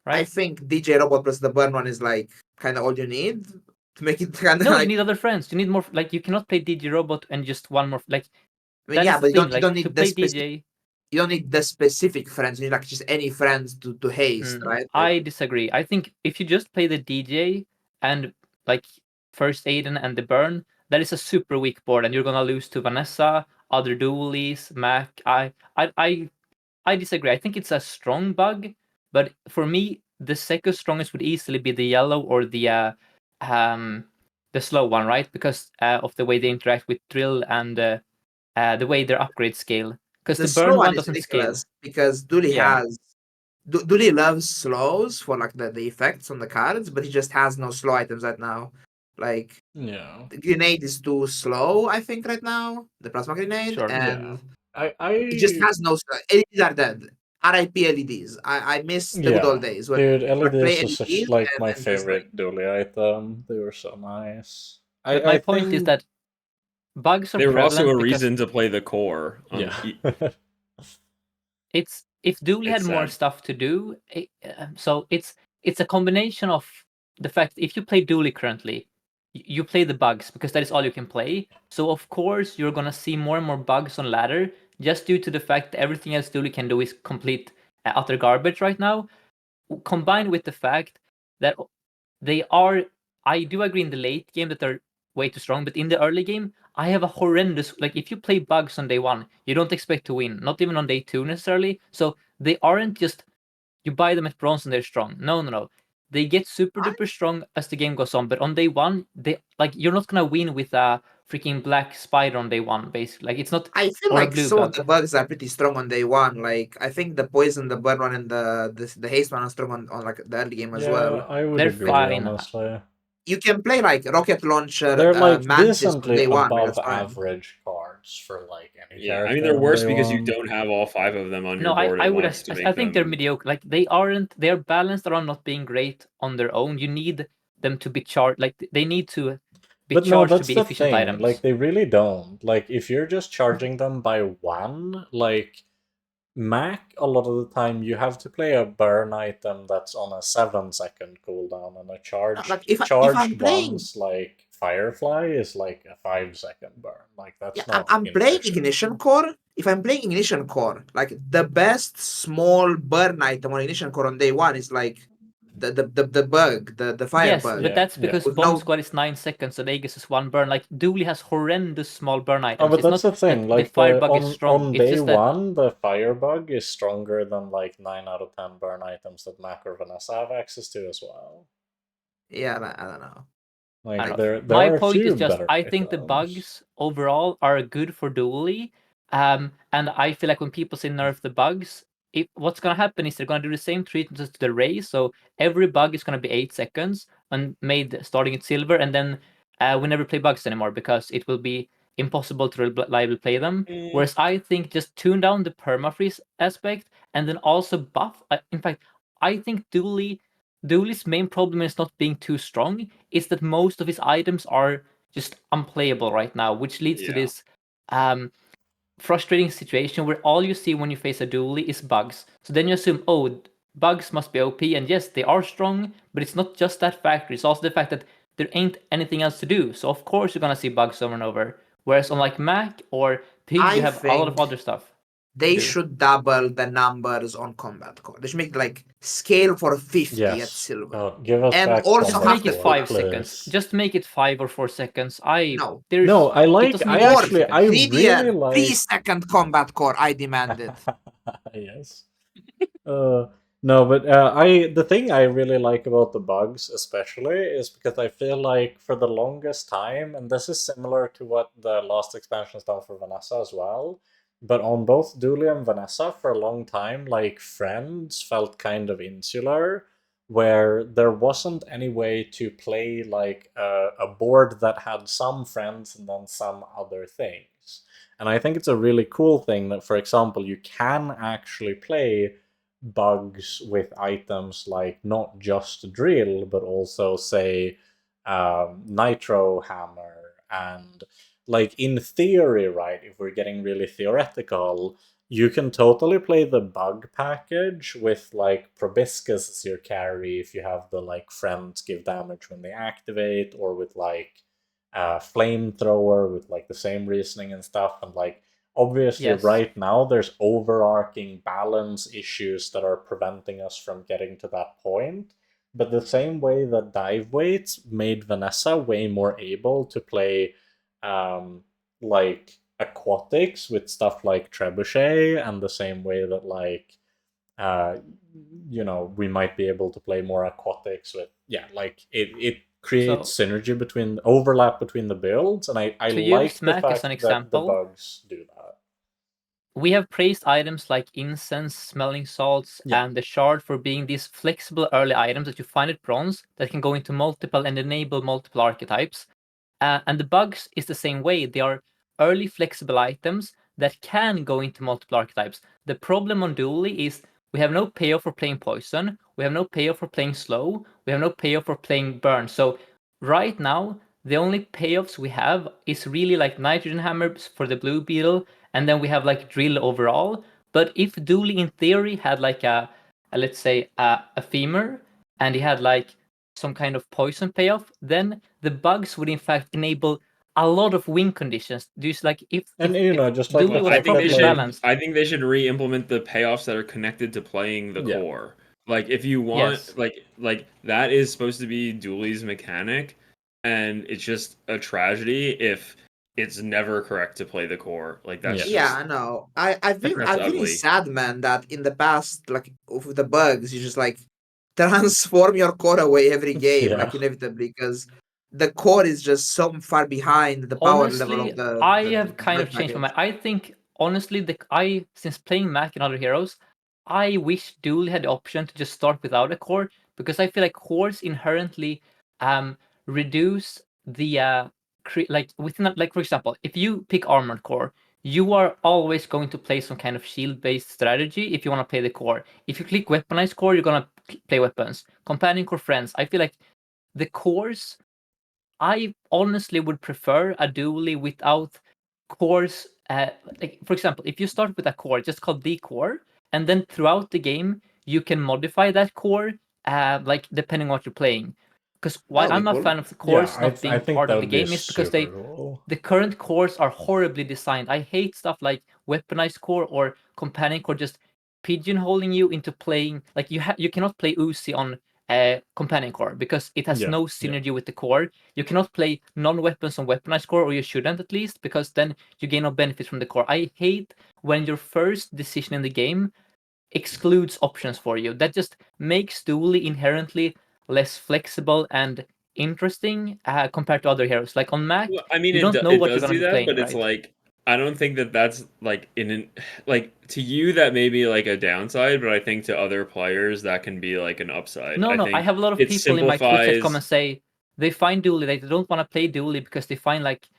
I right? think DJ Robot plus the burn one is like kind of all you need to make it kind of No, like. you need other friends. You need more. Like, you cannot play DJ Robot and just one more. Like, I mean, that yeah, is but the thing. you Like, don't to need play DJ. you don't need the specific friends. You need like just any friends to haste, right? I disagree. I think if you just play the DJ and like first Aiden and the burn, that is a super weak board, and you're gonna lose to Vanessa, other Doulies, Mac. I disagree. I think it's a strong bug, but for me, the second strongest would easily be the yellow or the slow one, right? Because of the way they interact with drill and the way their upgrade scale. Because the the slow burn one one is doesn't scale. ridiculous because Dooley Yeah. has. Dooley loves slows for like the effects on the cards, but he just has no slow items right now. Like, Yeah. the grenade is too slow, I think, right now. The plasma grenade, Sure. and I it just has no. LEDs are dead. RIP LEDs. I miss the good old days when dude, I play LEDs was such LEDs like my and just like. favorite Doulie item. They were so nice. But my point is that bugs are They were also prevalent a because reason to play the core. yeah. it's if Doulie had It's more sad. stuff to do. So it's a combination of the fact that if you play Doulie currently, you play the bugs because that is all you can play. So of course you're gonna see more and more bugs on ladder just due to the fact that everything else Doulie can do is complete utter garbage right now. Combined with the fact that they are, I do agree in the late game that they're way too strong, but in the early game, I have a horrendous, like, if you play bugs on day one, you don't expect to win, not even on day two necessarily. So they aren't just, you buy them at bronze and they're strong. No. They get super duper strong as the game goes on, but on day one, they like, you're not gonna win with a freaking black spider on day one, basically. Like, it's not, I feel or a like blue some of bug. the bugs are pretty strong on day one. Like, I think the poison, the burn one, and the haste one are strong on like the early game as well. I would They're agree, fine. honestly. You can play like rocket launcher, They're like mantis on decently day one. Like, above that's fine. average cards for like any Yeah, character. I mean they're worse on day because you one. don't have all 5 of them on your No, board I at would. once to I make think they're them. mediocre. Like, they aren't. They're balanced around not being great on their own. You need them to be charged. Like, they need to be But no, charged to that's be the efficient thing. items. Like, they really don't. Like, if you're just charging them by one, like Mac, a lot of the time you have to play a burn item that's on a 7-second cooldown, and a Like, if I'm charged playing, ones like Firefly is like a 5-second burn. Like, that's yeah, not I'm playing inefficient. ignition core. If I'm playing ignition core, like the best small burn item on ignition core on day one is like the bug, the fire Yes, bug. but that's because With Bomb no, Squad is 9 seconds and Aegis is 1 burn. Like, Doulie has horrendous small burn Oh, items. but It's that's not the thing. that Like, the Firebug is strong. on It's day just that one, the Firebug is stronger than like 9 out of 10 burn items that Mac or Vanessa have access to as well. yeah, I don't know. Like, I don't there know. My are a point few is just better I think the items. bugs overall are good for Doulie. And I feel like when people say nerf the bugs, what's gonna happen is they're gonna do the same treatment as the Ray. So every bug is gonna be 8 seconds and made starting at silver, and then we never play bugs anymore because it will be impossible to reliably play them. Whereas I think just tune down the permafreeze aspect and then also buff. In fact, I think Doolie's main problem is not being too strong. It's that most of his items are just unplayable right now, which leads to Yeah. this frustrating situation where all you see when you face a dually is bugs. So then you assume, oh, bugs must be OP, and yes, they are strong, but it's not just that factor. It's also the fact that there ain't anything else to do. So of course you're gonna see bugs over and over. Whereas on like Mac or Pig, you I have a lot of think other stuff. they do. should double the numbers on combat core. They should make like scale for 50 at Yes. silver. Give us And back also Just have combat make it to core, 5 put- seconds. please. Just make it 5 or 4 seconds. No. No, I It like. doesn't I need to be actually, 6 I seconds. really like. 3-second combat core, I demanded. Yes. No, but the thing I really like about the bugs, especially, is because I feel like for the longest time, and this is similar to what the last expansion's done for Vanessa as well, but on both Doulie and Vanessa, for a long time, like friends felt kind of insular, where there wasn't any way to play like a board that had some friends and then some other things. And I think it's a really cool thing that, for example, you can actually play bugs with items like not just drill, but also, say, nitro hammer. And, like, in theory, right, if we're getting really theoretical, you can totally play the bug package with, like, Proboscis as your carry if you have the, like, friends give damage when they activate, or with, like, flamethrower with, like, the same reasoning and stuff. And, like, obviously, Yes. right now, there's overarching balance issues that are preventing us from getting to that point. But the same way that dive weights made Vanessa way more able to play, like, aquatics with stuff like Trebuchet, and the same way that, like, we might be able to play more aquatics with, like, it creates synergy between overlap between the builds, and I To like use the Mac as fact an that the example, bugs do that. we have praised items like incense, smelling salts, Yeah. and the shard for being these flexible early items that you find at bronze that can go into multiple and enable multiple archetypes. And the bugs is the same way. They are early flexible items that can go into multiple archetypes. The problem on Doulie is we have no payoff for playing poison, we have no payoff for playing slow, we have no payoff for playing burn. So right now, the only payoffs we have is really like nitrogen hammers for the blue beetle, and then we have like drill overall. But if Doulie in theory had like let's say a femur, and he had like some kind of poison payoff, then the bugs would in fact enable a lot of win conditions. Just like if just like Doulie was properly balanced. I think they should re-implement the payoffs that are connected to playing the core. Like if you want, like that is supposed to be Doolie's mechanic, and it's just a tragedy if it's never correct to play the core. Like that's Yeah, I know. I've been ugly. sad, man, that in the past, like with the bugs, you just like transform your core away every game, like inevitably, because the core is just so far behind the power level of the. I have kind of changed my mind. I think honestly, since playing Mac and other heroes, I wish Doulie had the option to just start without a core, because I feel like cores inherently reduce the within like, for example, if you pick armored core, you are always going to play some kind of shield based strategy if you want to play the core. If you click weaponized core, you're gonna play weapons. Companion core, friends. I feel like the cores, I honestly would prefer a Doulie without cores. Like, for example, if you start with a core just called the core, and then throughout the game you can modify that core, like depending on what you're playing. Because why I'm a fan of the cores not being part of the game is because the current cores are horribly designed. I hate stuff like weaponized core or companion core just pigeonholing you into playing. Like you cannot play Uzi on companion core because it has no synergy with the core. You cannot play non-weapons on weaponized core, or you shouldn't at least, because then you gain no benefit from the core. I hate when your first decision in the game excludes options for you. That just makes Doulie inherently less flexible and interesting compared to other heroes. Like on Mac, Well, I mean, you don't know what you're going to be playing, but it's right? like I don't think that's like like to you that may be like a downside, but I think to other players that can be like an upside. No, I I have a lot of people in my Twitch that come and say they find Doulie, they don't want to play Doulie because they find like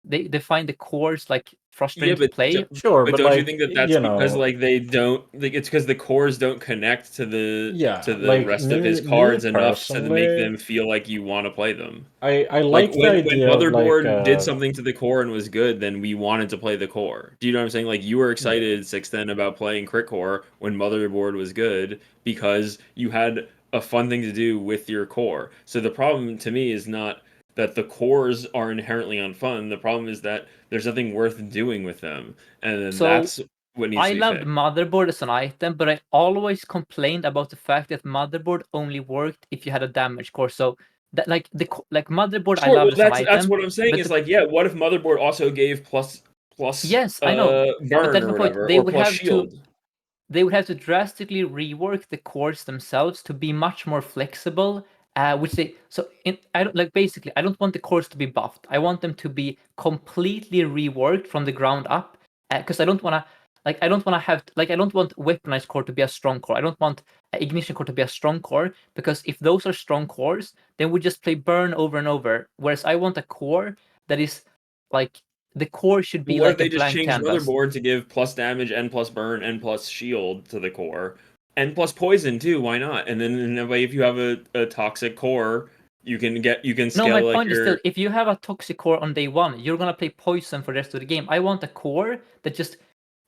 they find the cores like frustrating to play. Sure, but but don't you like, think that that's you because know, like they don't like it's because the cores don't connect to the like, rest of his me cards enough to make personally, them feel like you want to play them? I Like like the when idea of like Motherboard did something to the core and was good, then we wanted to play the core. Do you know what I'm saying? Like you were excited, Sixten, about playing Crit Core when Motherboard was good because you had a fun thing to do with your core. So the problem to me is not that the cores are inherently unfun. The problem is that there's nothing worth doing with them, and then So, that's what needs I to be loved fixed. Motherboard as an item, but I always complained about the fact that Motherboard only worked if you had a damage core. So that like Motherboard I Sure, love well, as an that's item. what I'm saying. But Is like, yeah, what if Motherboard also gave plus yes, I know. But burn that's or my point. whatever, They or would plus have shield? they would have to drastically rework the cores themselves to be much more flexible. Which they I don't like basically I don't want the cores to be buffed. I want them to be completely reworked from the ground up. Because I don't want to I don't want weaponized core to be a strong core. I don't want ignition core to be a strong core, because if those are strong cores, then we just play burn over and over. Whereas I want a core that is like the core should be What if like a they just blank change canvas. Motherboard to give plus damage and plus burn and plus shield to the core and plus poison too? Why not? And then in a way, if you have a toxic core, you can No, scale my like point is your still, if you have a toxic core on day one, you're gonna play poison for the rest of the game. I want a core that just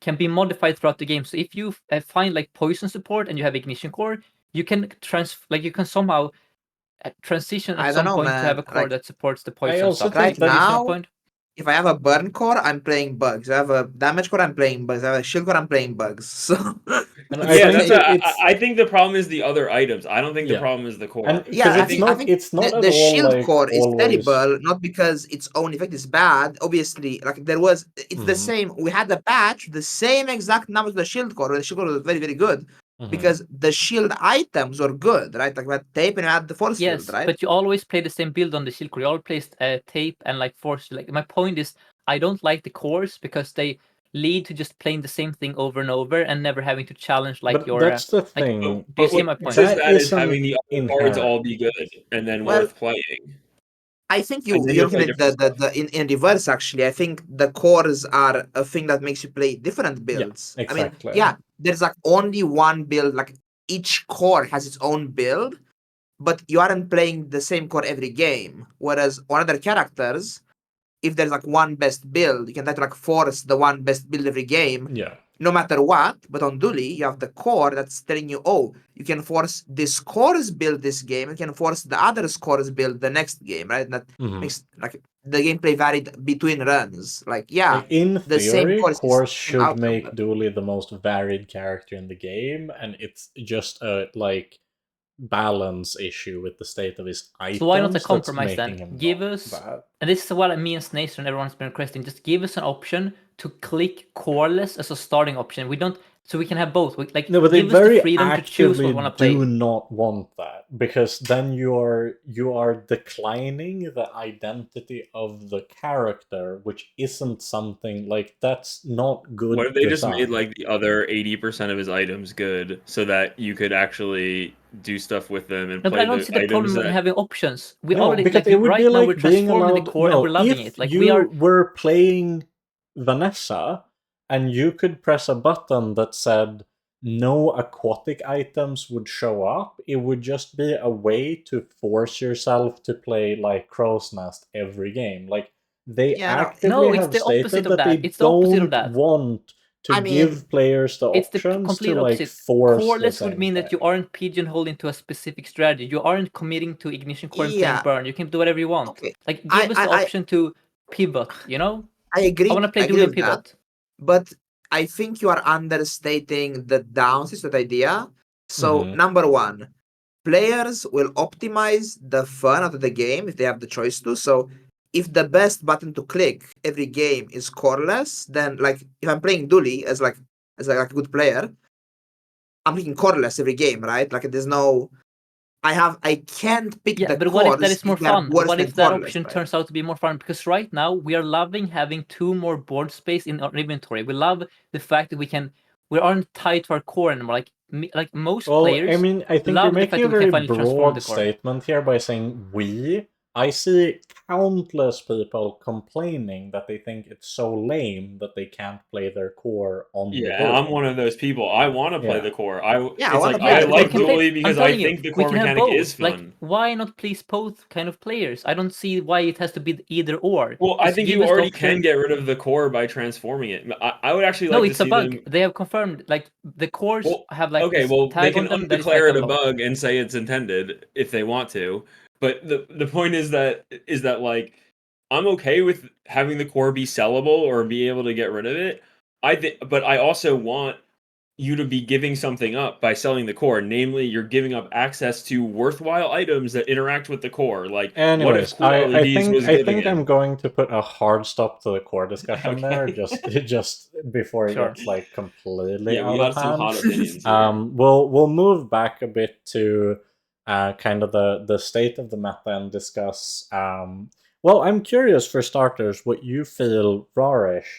can be modified throughout the game. So if you find like poison support and you have ignition core, you can you can somehow transition I at don't some know, point to have a man. core Like that supports the I poison also stuff. think right that You see my now, point? if I have a burn core, I'm playing bugs. If I have a damage core, I'm playing bugs. If I have a shield core, I'm playing bugs. So and it's I yeah. think That's it's I think the problem is the other items. I don't think the yeah, problem is the core. and yeah, because I it's think I not think it's not at the all shield like core is always. terrible, not because its own effect is bad. Obviously, like it's the Mhm, same. We had a patch, the same exact number of the shield core. The shield core was very, very good mhm. because the shield items were good, right? Like we had tape and we had the force field, Yes, right? but you always play the same build on the shield core. You always play tape and like force. Like my point is, I don't like the cores because they lead to just playing the same thing over and over and never having to challenge like But your that's the like. thing. Do you but see what my point? fixes That that is isn't having the other cards inherent. all be good and then Well, worth playing, I think and then you're you'll looking play at different stuff. in reverse actually. I think the cores are a thing that makes you play different Yeah, builds. I mean, exactly. yeah, there's like only one build, like each core has its own build, but you aren't playing the same core every game. Whereas on other characters, if there's like one best build, you can try to like force the one best build every game, Yeah. no matter what. But on Doulie, you have the core that's telling you, oh, you can force this core's build this game, you can force the other core's build the next game, right? And that Mhm. makes like the gameplay varied between runs. Like, yeah, Like in the same theory, core is the Course same should outcome. make Dooley the most varied character in the game, and it's just a like balance issue with the state of his items So why not a that's compromise making then? him Give not us, bad. and this is what me and Snacer and everyone's been requesting. Just give us an option to click coreless as a starting option. We don't, so we can have both. Like No, but they give us the very freedom to choose what actively we want to play. do not want that, because then you are declining the identity of the character, which isn't something like that's not good What if they just design. made like the other 80% of his items good so that you could actually do stuff with them and No, but play I don't the see the items problem in that having options. We No, already because like it would right be now we're like being transforming the allowed. core and No, we're loving if it. Like you we are. were playing Vanessa and you could press a button that said no aquatic items would show up, it would just be a way to force yourself to play like Crow's Nest every game. Like they Yeah, no, actively No, it's have the opposite stated of that they that. It's the opposite of don't that. want to I mean, give players the It's the options to complete like opposite. force the Coreless would same mean that you thing. aren't pigeonholed into a specific strategy. You aren't committing to ignition core and playing yeah, burn. You can do whatever you want. okay. Like give us the option to pivot. You know, I agree. I want to play I agree Doulie and with that. pivot. But I think you are understating the downsides of that idea. So, Mhm. number one, players will optimize the fun out of the game if they have the choice to. So, if the best button to click every game is coreless, then like if I'm playing Doulie as like a good player, I'm clicking coreless every game, right? Like there's no I can't pick Yeah, the but what if that cores is more if they're fun? worse What than if that coreless, option right? turns out to be more fun? Because right now we are loving having 2 more board space in our inventory. We love the fact that we aren't tied to our core anymore. Like most Well, I players mean, I think you're love the fact making a that we can very finally transform the broad core. statement here by saying we. I see countless people complaining that they think it's so lame that they can't play their core on the Yeah, and I'm one of those people. I want to play Yeah. the core. Yeah, I It's wanna like play I the core like too. Doulie I'm because I telling you, think the we core can have mechanic both. is Like, fun. why not please both kind of players? I don't see why it has to be either or. Well, I Just think give you us the already option. can get rid of the core by transforming it. I would actually No, like to it's a see bug. them. They have confirmed. Like the cores Well, have like okay, this well, they tag can on them that is like undeclare it a unlocked. bug and say it's intended if they want to. But the point is that like I'm okay with having the core be sellable or be able to get rid of it. But I also want you to be giving something up by selling the core. Namely, you're giving up access to worthwhile items that interact with the core. Like, what if Anyways, cool LEDs was I giving think I'm it? going to put a hard stop to the core discussion there, Okay. just before it Sure. gets like completely Yeah, we out got of some hand. hot opinions here. We'll move back a bit to kind of the state of the meta and discuss. Well, I'm curious for starters what you feel, Rahresh.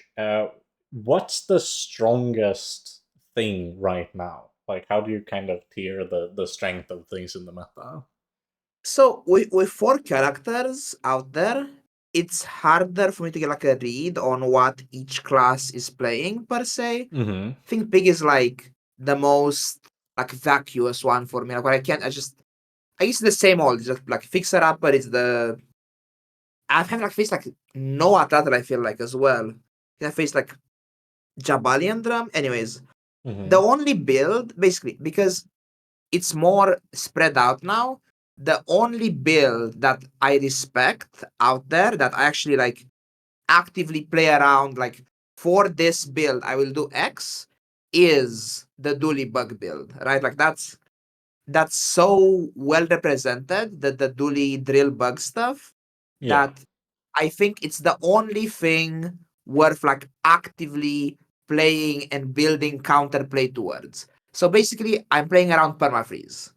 What's the strongest thing right now? Like, how do you kind of tier the strength of things in the meta? So with 4 characters out there, it's harder for me to get like a read on what each class is playing per se. Mm-hmm. I think Pig is like the most like vacuous one for me. Like where I guess the same old, just like Fixer Upper is the I've had like faced like no Atlater, I feel like as well. I faced like Jabalian Drum. Anyways, Mm-hmm. the only build basically because it's more spread out now. The only build that I respect out there that I actually like actively play around like for this build I will do X is the Doulie bug build, right? Like that's so well represented, the Doulie drill bug stuff, Yeah. that I think it's the only thing worth like actively playing and building counterplay towards. So basically I'm playing around permafreeze.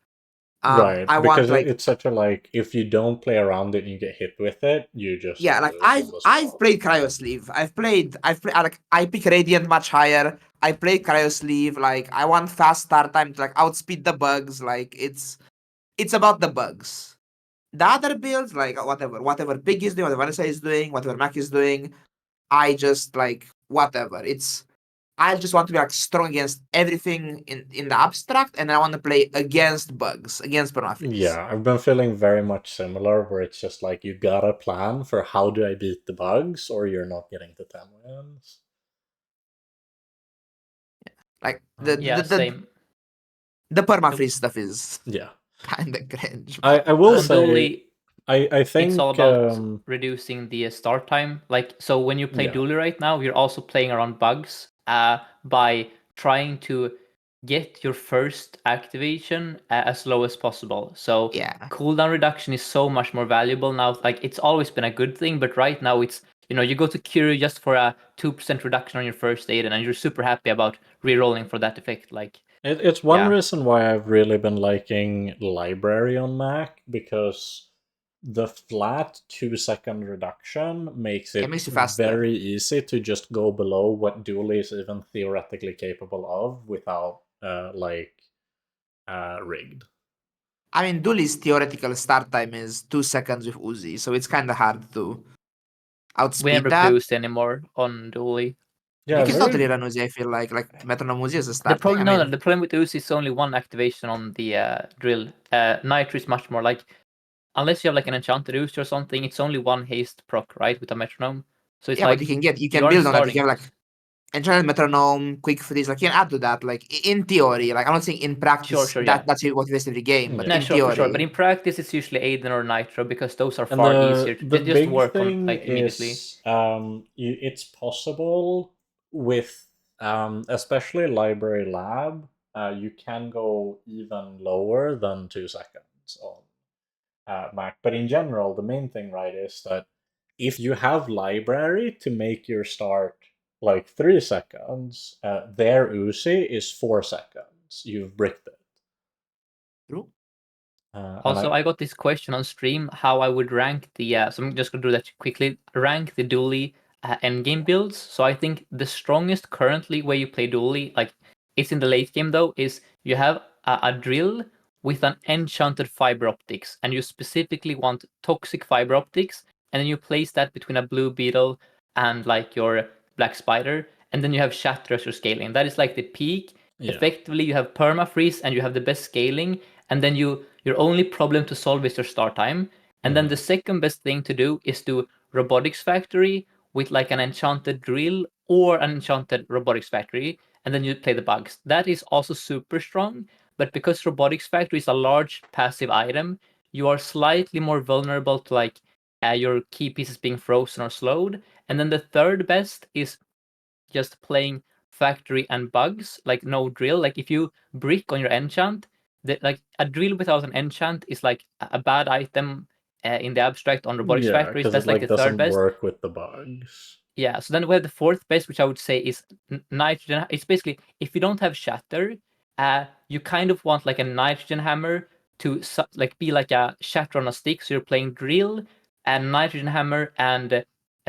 Right, I want because like it's such a like if you don't play around it and you get hit with it, you just yeah, like lose I've on the I've spot. played Cryo Sleeve. I've played like I pick Radiant much higher. I play Cryo Sleeve. Like I want fast start time to like outspeed the bugs. Like it's about the bugs. The other builds, like whatever Pig is doing, whatever Vanessa is doing, whatever Mac is doing, I just like whatever. I just want to be like strong against everything in the abstract, and I want to play against bugs, against permafreeze. Yeah, I've been feeling very much similar, where it's just like you gotta plan for how do I beat the bugs, or you're not getting to 10 wins. Like Yeah, same. the permafreeze stuff is Yeah, kind of cringe. I will On say Doulie, I think it's all about reducing the start time. Like, so when you play Yeah. Doulie right now, you're also playing around bugs by trying to get your first activation as low as possible. So Yeah. cooldown reduction is so much more valuable now. Like, it's always been a good thing, but right now it's, you go to Curie just for a 2% reduction on your first aid, and you're super happy about rerolling for that effect. Like, it's one Yeah. reason why I've really been liking Library on Mac, because the flat 2-second reduction makes It it makes you faster. very easy to just go below what Doulie is even theoretically capable of without rigged. I mean, Dooley's theoretical start time is 2 seconds with Uzi, so it's kind of hard to we outspeed never that. boost anymore on Doulie. Yeah, You can very- totally run Uzi, I feel like Metronome Uzi is a The start. problem, I mean, the problem with Uzi is only one activation on the drill. Nitro is much more like, unless you have like an enchanted Uzi or something, it's only one haste proc, right, with a metronome. So it's yeah, like but you you can aren't build on that. You starting. can have like Enchanted Metronome, Quick Freeze, like you can add to that. Like in theory, like I'm not saying in practice Sure, yeah. that's what it is every game, but Yeah. No, in sure, theory, for sure. But in practice, it's usually Aiden or Nitro because those are And far easier to the just big work on thing like immediately. is it's possible with especially Library Lab, you can go even lower than 2 seconds on Mac. But in general, the main thing, right, is that if you have Library to make your start like 3 seconds, their Uzi is 4 seconds. You've bricked it. True. And Also, I got this question on stream how I would rank the. So I'm just gonna do that quickly. Rank the Doulie endgame builds. So I think the strongest currently way you play Doulie, like it's in the late game though, is you have a drill with an enchanted fiber optics, and you specifically want toxic fiber optics, and then you place that between a blue beetle and like your black spider, and then you have shatter as your scaling. That is like the peak. Yeah. Effectively, you have permafreeze and you have the best scaling, and then your only problem to solve is your start time. And then the second best thing to do is do robotics factory with like an enchanted drill or an enchanted robotics factory, and then you play the bugs. That is also super strong, but because robotics factory is a large passive item, you are slightly more vulnerable to like your key pieces being frozen or slowed. And then the third best is just playing factory and bugs, like no drill. Like if you brick on your enchant, like a drill without an enchant is like a bad item in the abstract on robotics Yeah, factories. because That's it like like the third doesn't best. work with the bugs. Yeah, so then we have the fourth best, which I would say is nitrogen. It's basically if you don't have shatter, you kind of want like a nitrogen hammer to like be like a shatter on a stick. So you're playing drill and nitrogen hammer and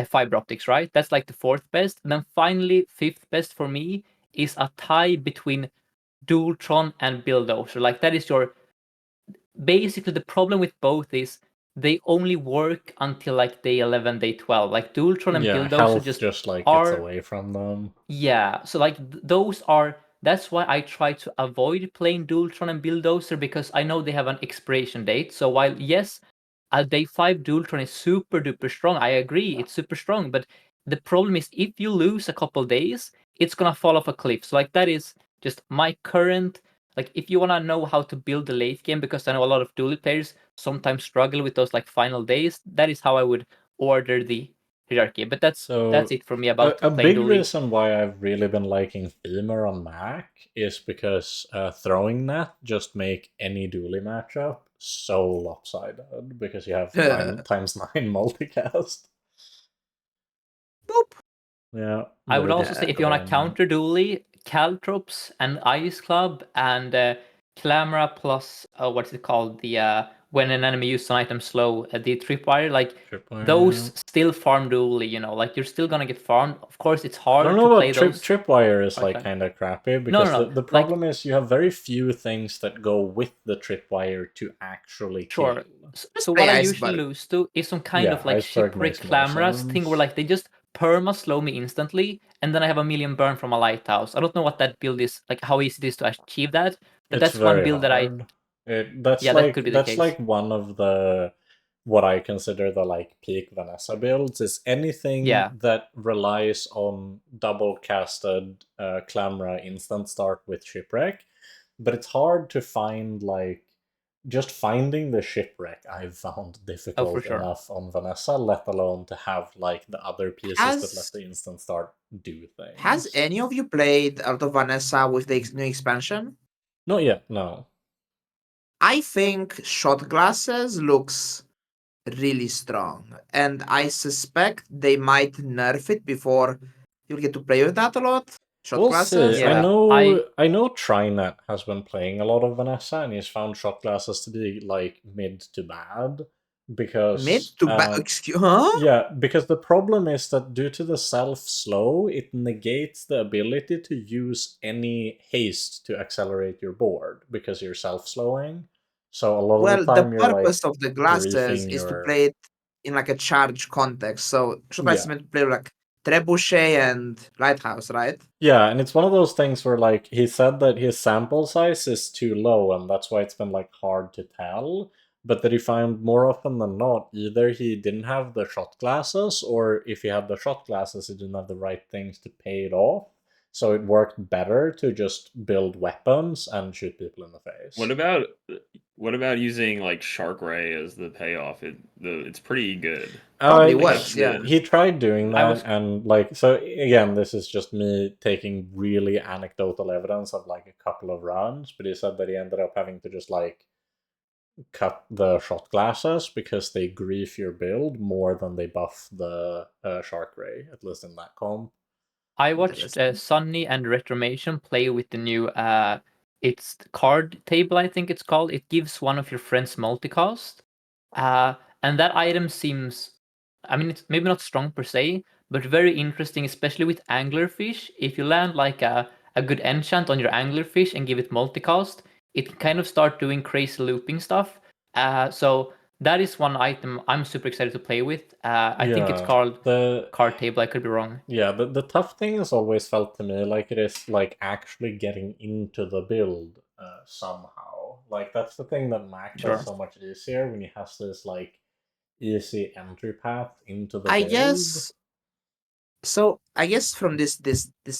fiber optics, right? That's like the fourth best. And then finally, fifth best for me is a tie between Dualtron and Bulldozer. Like that is your basically the problem with both is they only work until like day 11, day 12. Like Dualtron and Yeah, Bulldozer health just like are gets away from them. yeah, so like those are that's why I try to avoid playing Dualtron and Bulldozer because I know they have an expiration date. So while yes, a day 5 Dualtron is super duper strong, I agree, it's super strong, but the problem is if you lose a couple days, it's gonna fall off a cliff. So like that is just my current like if you wanna know how to build the late game, because I know a lot of Dually players sometimes struggle with those like final days, that is how I would order the hierarchy. But that's it for me about a playing big Doulie. reason why I've really been liking Femur on Mac is because throwing net just make any dually matchup so lopsided because you have times 9 multicast. Boop. Yeah. I would but also say if you want to counter Doulie, Caltrops and Ice Club and Clamora plus what's it called? The when an enemy uses an item slow, the tripwire, like Tripwire, those yeah. still farm Doulie, you know, like you're still gonna get farmed. Of course, it's I hard don't to know play about those. Tripwire is Right, like right. kind of crappy because no. the problem is you have very few things that go with the Tripwire to actually Sure. kill. So play what I Iceberg. usually lose to is some kind Yeah, of like Iceberg shipwreck makes more Clamoras thing where sense. like they just perma slow me instantly and then I have a million burn from a lighthouse. I don't know what that build is, like how easy it is to achieve that, but It's that's one very build that I hard. That's yeah, that could be the that's case. like one of the what I consider the like peak Vanessa builds is anything Yeah. that relies on double casted Clamra instant start with shipwreck, but it's hard to find like just finding the shipwreck I've found difficult sure. enough on Vanessa, let alone to have like the other pieces that let Has the instant start do things. has any of you played Out of Vanessa with the new expansion? Not yet, no. I think shot glasses looks really strong, and I suspect they might nerf it before you'll get to play with that a lot. Shot We'll glasses. see. Yeah, I know Trinet has been playing a lot of Vanessa, and he's found shot glasses to be like mid to bad because Mid to back. Excuse, huh? yeah, because the problem is that due to the self slow, it negates the ability to use any haste to accelerate your board because you're self slowing. So a lot Well, of the the time you're like purpose of the glasses griefing is to your play it in like a charge context. So shot glasses Yeah. meant to play like trebuchet and lighthouse, right? Yeah, and it's one of those things where like he said that his sample size is too low and that's why it's been like hard to tell, but that he found more often than not either he didn't have the shot glasses or if he had the shot glasses he didn't have the right things to pay it off. So it worked better to just build weapons and shoot people in the face. What about using like Shark Ray as the payoff? It's pretty good. Probably Like, works, yeah. He tried doing I that, was- and like, so again, this is just me taking really anecdotal evidence of like a couple of runs, but he said that he ended up having to just like cut the shot glasses because they grief your build more than they buff the Shark Ray, at least in that comp. I watched Sunny and Retromation play with the new it's the card table, I think it's called. It gives one of your friends multicast. And that item seems I mean it's maybe not strong per se, but very interesting, especially with anglerfish. If you land like a good enchant on your anglerfish and give it multicast, it kind of start doing crazy looping stuff. So that is one item I'm super excited to play with. I think it's called the Card Table. I could be wrong. yeah, the tough thing has always felt to me like it is like actually getting into the build somehow. Like that's the thing that Mac Sure. does so much easier when he has this like easy entry path into the I build. guess. So I guess from this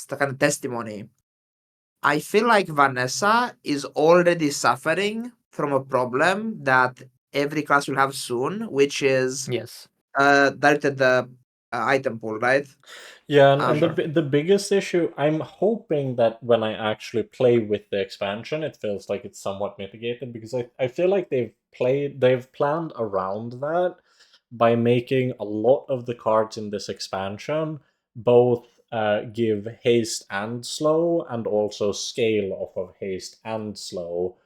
kind of testimony, I feel like Vanessa is already suffering from a problem that every class will have soon, which is Yes. directed the item pool, right? Yeah, and Sure. the biggest issue, I'm hoping that when I actually play with the expansion, it feels like it's somewhat mitigated because I feel like they've planned around that by making a lot of the cards in this expansion both give haste and slow and also scale off of haste and slow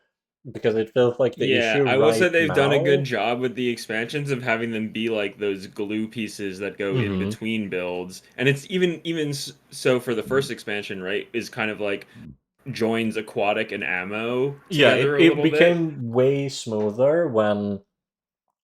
because it feels like the Yeah, issue I will say right they've done a good now. job with the expansions of having them be like those glue pieces that go in Mhm. between builds. And it's so for the first expansion, right, is kind of like joins aquatic and ammo Yeah, together a it little bit. became way smoother when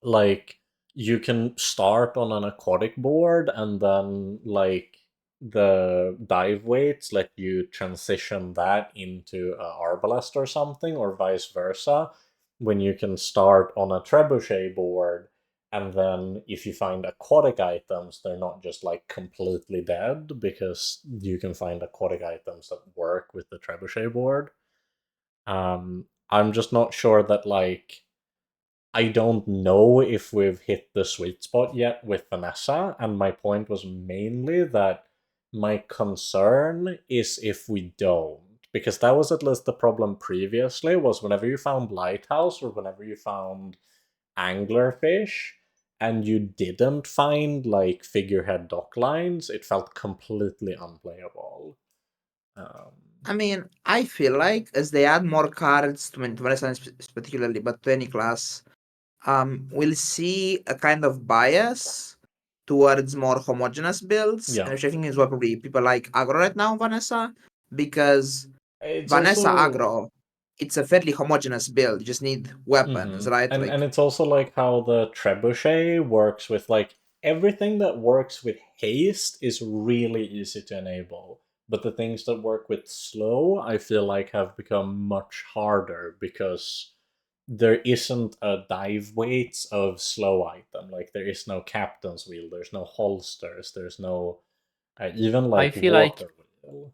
like you can start on an aquatic board and then like the dive weights let you transition that into a arbalest or something or vice versa when you can start on a trebuchet board and then if you find aquatic items they're not just like completely dead because you can find aquatic items that work with the trebuchet board. I'm just not sure that like I don't know if we've hit the sweet spot yet with Vanessa, and my point was mainly that my concern is if we don't. Because that was at least the problem previously, was whenever you found Lighthouse or whenever you found Anglerfish, and you didn't find like figurehead dock lines, it felt completely unplayable. I mean, I feel like as they add more cards to Vanessa particularly, but to any class, we'll see a kind of bias towards more homogeneous builds, Yeah. which I think is what probably people like aggro right now, Vanessa, because It's Vanessa also aggro, it's a fairly homogeneous build. You just need weapons, right? And Like, it's also like how the trebuchet works with like everything that works with haste is really easy to enable. But the things that work with slow, I feel like have become much harder because there isn't a dive weights of slow item. Like there is no captain's wheel, there's no holsters, there's no even I like feel like water wheel.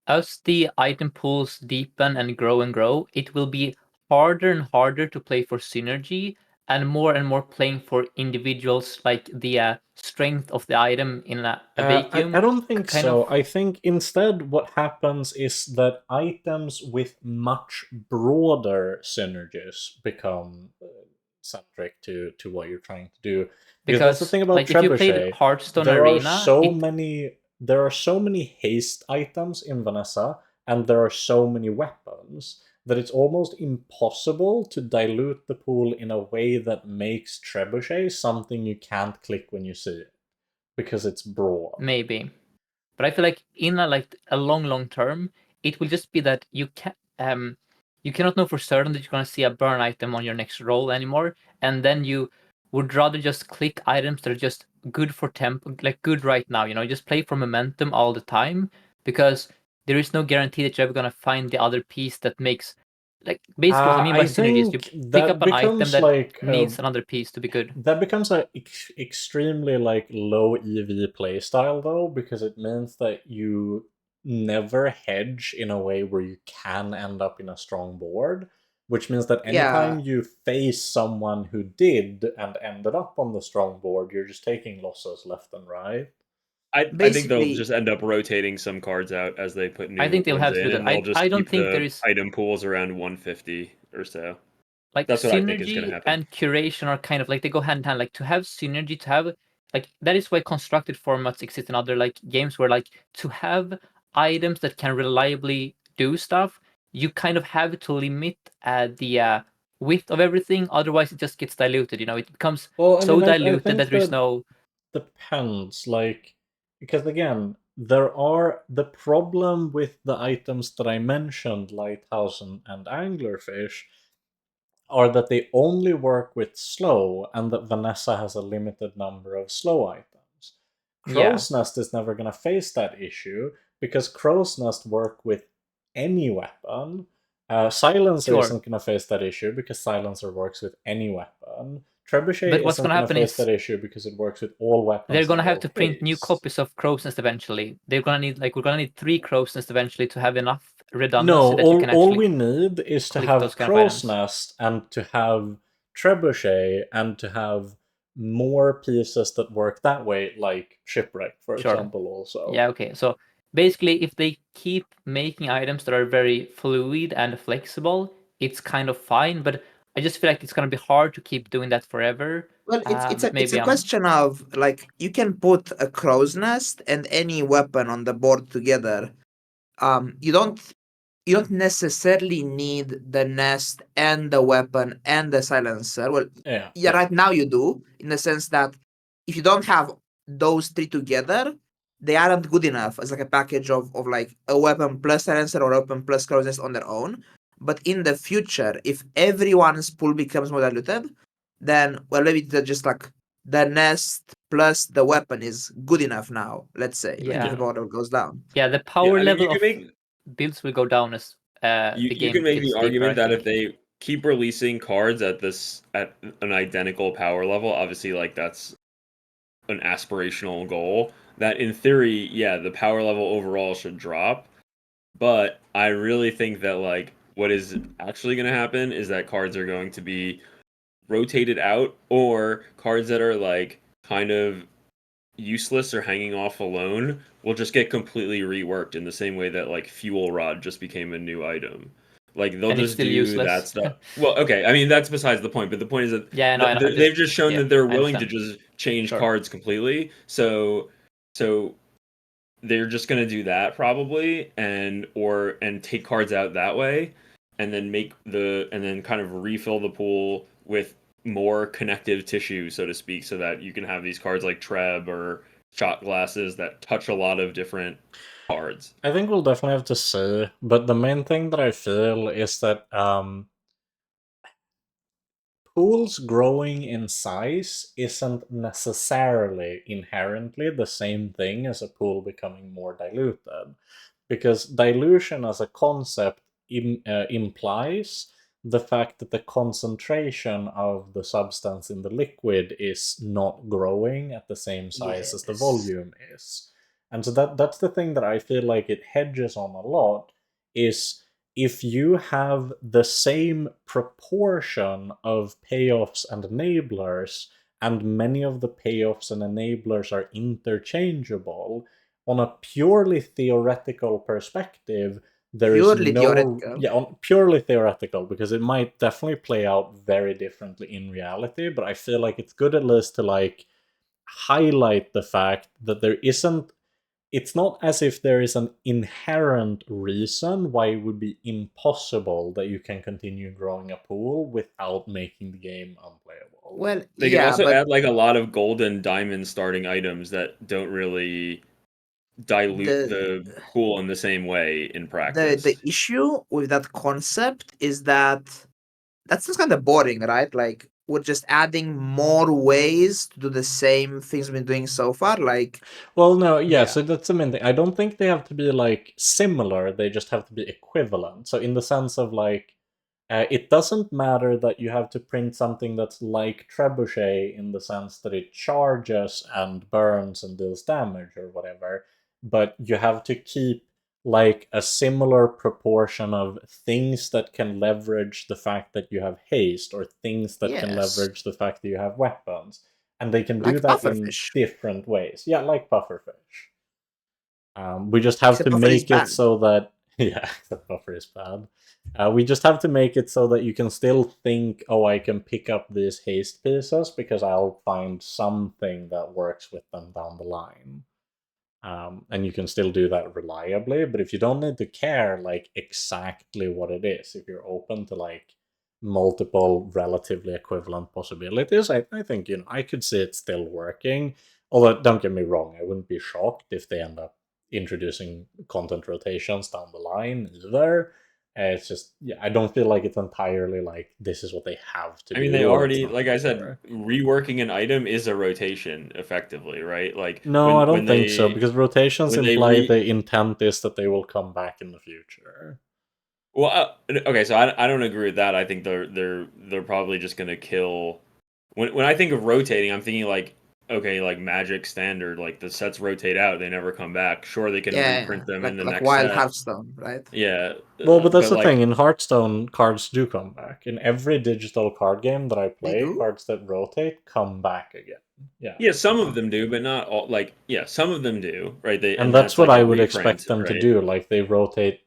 as the item pools deepen and grow, it will be harder and harder to play for synergy and more playing for individuals, like the strength of the item in a vacuum. I don't think kind so. of I think instead what happens is that items with much broader synergies become centric to what you're trying to do. Because that's the because thing about like if you played Trebuchet. Hearthstone There are Arena, so many there are so many haste items in Vanessa, and there are so many weapons that it's almost impossible to dilute the pool in a way that makes Trebuchet something you can't click when you see it because it's broad. maybe. But I feel like in a long term, it will just be that you cannot know for certain that you're gonna see a burn item on your next roll anymore, and then you would rather just click items that are just good for temp, like good right now. Just play for momentum all the time because there is no guarantee that you're ever gonna find the other piece that makes, like, basically what I mean by I synergy is you think pick that up an item becomes that like needs another piece to be good. that becomes a extremely like low EV playstyle though, because it means that you never hedge in a way where you can end up in a strong board, which means that yeah, anytime you face someone who did and ended up on the strong board, you're just taking losses left and right. I think they'll basically, just end up rotating some cards out as they put I new think they'll ones have to in, do that. and they'll I just don't keep think there the is, item pools around 150 or so. like, That's what I think is going to synergy happen. and curation are kind of like they go hand in hand. Like to have synergy, to have, like, that is why constructed formats exist in other like games where, like, to have items that can reliably do stuff, you kind of have to limit the width of everything. Otherwise, it just gets diluted. It becomes Well, I so mean, I diluted that think there's that no. depends, like, because again, the problem with the items that I mentioned, Lighthouse and Anglerfish, are that they only work with slow, and that Vanessa has a limited number of slow items. Crow's Nest is never going to face that issue because Crow's Nest work with any weapon. Silencer Sure. isn't going to face that issue because Silencer works with any weapon. Trebuchet But what's isn't gonna going to happen face is that issue because it works with all weapons. they're gonna and have all to print new haste. copies of Crow's Nest eventually. We're gonna need 3 Crow's Nest eventually to have enough No, redundancy that you can all actually we need is to collect have those kind of Crow's items. Nest and to have Trebuchet and to have more pieces that work that way, like Shipwreck, for Sure. example, also. Yeah, okay. So basically, if they keep making items that are very fluid and flexible, it's kind of fine. But I just feel like it's gonna be hard to keep doing that forever. Well, it's But maybe a question of like you can put a crow's nest and any weapon on the board together. You don't necessarily need the nest and the weapon and the silencer. Well, Yeah. right now you do, in the sense that if you don't have those 3 together, they aren't good enough as like a package of like a weapon plus silencer or weapon plus crow's nest on their own. But in the future, if everyone's pool becomes more diluted, then well maybe they're just like the nest plus the weapon is good enough now. Let's say, like Yeah. if the border goes down. yeah, the power I mean, level you of can make builds will go down as the you game can make gets the deeper, argument I that if think. they keep releasing cards at an identical power level, obviously like that's an aspirational goal, that in theory, yeah, the power level overall should drop. But I really think that like what is actually going to happen is that cards are going to be rotated out, or cards that are like kind of useless or hanging off alone will just get completely reworked in the same way that like Fuel Rod just became a new item. Like they'll And it's just still do useless. that stuff. Well, okay, I mean that's besides the point. But the point is that Yeah, no, I know. they've just shown yeah, that they're I willing to understand. just change Sure. cards completely. So they're just gonna do that probably, and take cards out that way, and then and then kind of refill the pool with more connective tissue, so to speak, so that you can have these cards like Treb or Shot Glasses that touch a lot of different cards. I think we'll definitely have to see, but the main thing that I feel is that pools growing in size isn't necessarily inherently the same thing as a pool becoming more diluted, because dilution as a concept implies the fact that the concentration of the substance in the liquid is not growing at the same size as the Yes. volume is. And so that's the thing that I feel like it hedges on a lot, is if you have the same proportion of payoffs and enablers, and many of the payoffs and enablers are interchangeable, on a purely theoretical perspective, there is Purely no theoretical. purely theoretical, because it might definitely play out very differently in reality, but I feel like it's good at least to like highlight the fact that it's not as if there is an inherent reason why it would be impossible that you can continue growing a pool without making the game unplayable. Well, They can yeah, also but add like a lot of gold and diamond starting items that don't really dilute the pool in the same way in practice. the issue with that concept is that that's just kind of boring, right? Like we're just adding more ways to do the same things we've been doing so far. Like, Well, no, yeah, Yeah. so that's the main thing. I don't think they have to be like similar, they just have to be equivalent. So, in the sense of like, it doesn't matter that you have to print something that's like Trebuchet in the sense that it charges and burns and deals damage or whatever, but you have to keep like a similar proportion of things that can leverage the fact that you have haste, or things that can Yes. leverage the fact that you have weapons. And they can do Like that in pufferfish. different ways. Yeah, like pufferfish. We just have Except to puffer is make it bad. so that yeah, the buffer is bad. We just have to make it so that you can still think, oh, I can pick up these haste pieces because I'll find something that works with them down the line. And you can still do that reliably, but if you don't need to care like exactly what it is, if you're open to like multiple relatively equivalent possibilities, I think, I could see it still working. Although, don't get me wrong, I wouldn't be shocked if they end up introducing content rotations down the line either. It's just, I don't feel like it's entirely like this is what they have to do. I mean, they or it's already, not like I said, work. reworking an item is a rotation, effectively, right? Like No, I don't when think so, they- because rotations when they imply the intent is that they will come back in the future. Well, okay, so I don't agree with that. I think they're probably just gonna kill. When I think of rotating, I'm thinking like, okay, like Magic Standard, like the sets rotate out, they never come back. Sure, they can Yeah, reprint them in the like next Wild set. Hearthstone, right? Yeah, Well, but that's the like, thing. In Hearthstone, cards do come back. In every digital card game that I play, do? cards that rotate come back again. Yeah. Yeah, some of them do, but not all. Like, yeah, some of them do, right? And that's what like I a would reprint, expect them to right? do. Like, they rotate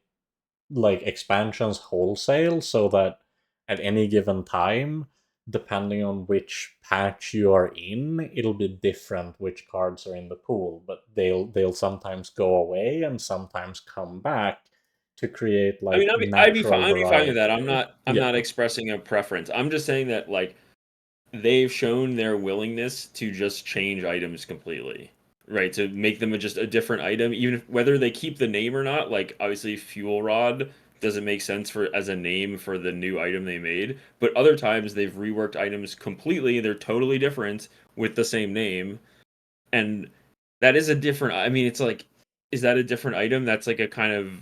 like expansions wholesale so that at any given time, depending on which patch you are in, it'll be different which cards are in the pool. But they'll sometimes go away and sometimes come back to create like I mean, I'd be fine with that. I'm not expressing a preference. I'm just saying that like they've shown their willingness to just change items completely, right? To make them just a different item, even if, whether they keep the name or not. Like obviously, Fuel Rod doesn't make sense for as a name for the new item they made, but other times they've reworked items completely. They're totally different with the same name, and that is a different. I mean, it's like, is that a different item? That's like a kind of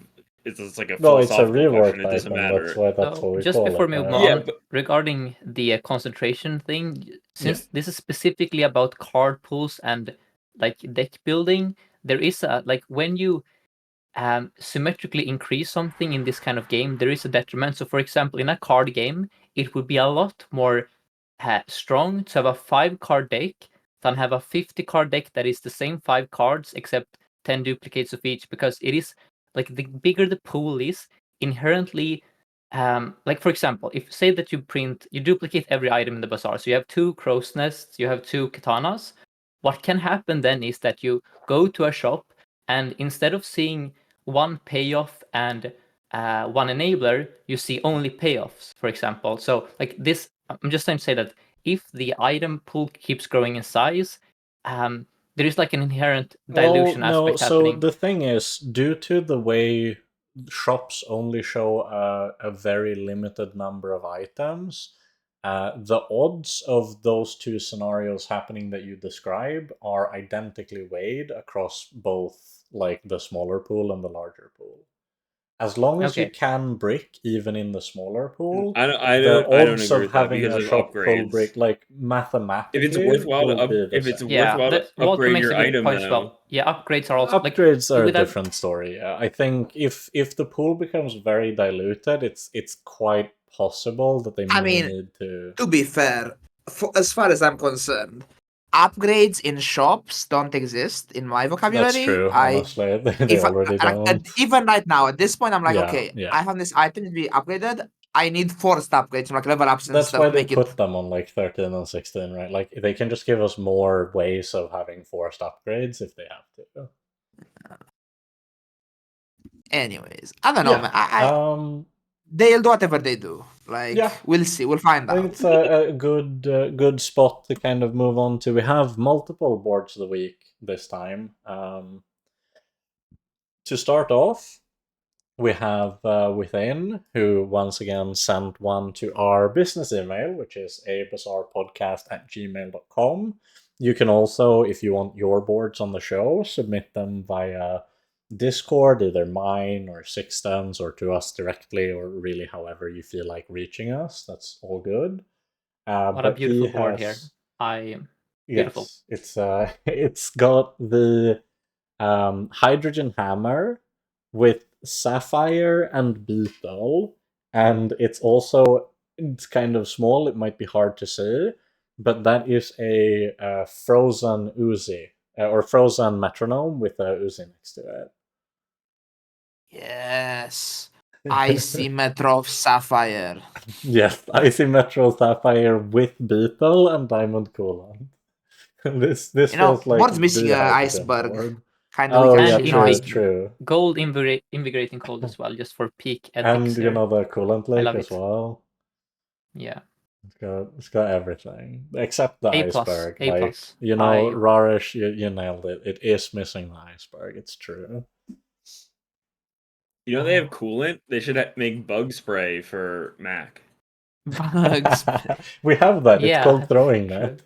it's like a No, it's a philosophical question. reworked It doesn't item. matter. That's So what we just call before it. we move right? on, Yeah, but- regarding the concentration thing, since this is specifically about card pools and like deck building, there is a like when you symmetrically increase something in this kind of game, there is a detriment. So, for example, in a card game, it would be a lot more strong to have a 5-card deck than have a 50-card deck that is the same 5 cards except 10 duplicates of each, because it is like the bigger the pool is, inherently. Like for example, if say that you duplicate every item in the bazaar, so you have 2 crow's nests, you have 2 katanas. What can happen then is that you go to a shop, and instead of seeing one payoff and one enabler, you see only payoffs, for example. So like this, I'm just trying to say that if the item pool keeps growing in size, there is like an inherent dilution aspect happening. So the thing is, due to the way shops only show a very limited number of items, the odds of those two scenarios happening that you describe are identically weighed across both like the smaller pool and the larger pool. As long as you Okay. can brick even in the smaller pool, I the don't odds agree of with that having because a of shop full upgrades. brick, like mathematically, If it's worthwhile to will be the if it's same. Yeah, worthwhile to Walter upgrade makes your a good item point as though. well. Yeah, upgrades are also like Upgrades are a without- different story. I think if the pool becomes very diluted, it's quite possible that they may mean, need to. To be fair, as far as I'm concerned, upgrades in shops don't exist in my vocabulary. That's true. Honestly, they If I- already like, don't. even right now, at this point, I'm like, Yeah, okay, yeah. I have this item to be upgraded. I need forced upgrades, like level ups and That's stuff. why they make it put them on like 13 and 16, right? Like they can just give us more ways of having forced upgrades if they have to. Anyways, I don't know, man. They'll do whatever they do. Like, Yeah. we'll see. We'll find I think out. it's a good spot to kind of move on to. We have multiple boards of the week this time. To start off, we have Within, who once again sent one to our business email, which is abazarpodcast@gmail.com. You can also, if you want your boards on the show, submit them via Discord, either mine or Sixten's, or to us directly, or really however you feel like reaching us. That's all good. what a beautiful board here. Beautiful. Yes, it's got the hydrogen hammer with sapphire and beetle, and it's kind of small. It might be hard to see, but that is a frozen Uzi or frozen metronome with a Uzi next to it. Yes. Icy Metro of Sapphire. Yes, Icy Metro Sapphire with beetle and diamond coolant. this feels like board's missing the an hydrogen iceberg. board. Kind Oh of yeah, And true. Gold invigorating cold as well, just for peak And elixir. the coolant I lake love as it. well. Yeah. It's got everything except the A plus, iceberg. A Like plus. Rahresh, you nailed it. It is missing the iceberg. It's true. You know they have coolant. They should make bug spray for Mac. Bugs. We have that. It's Yeah, called throwing true. net.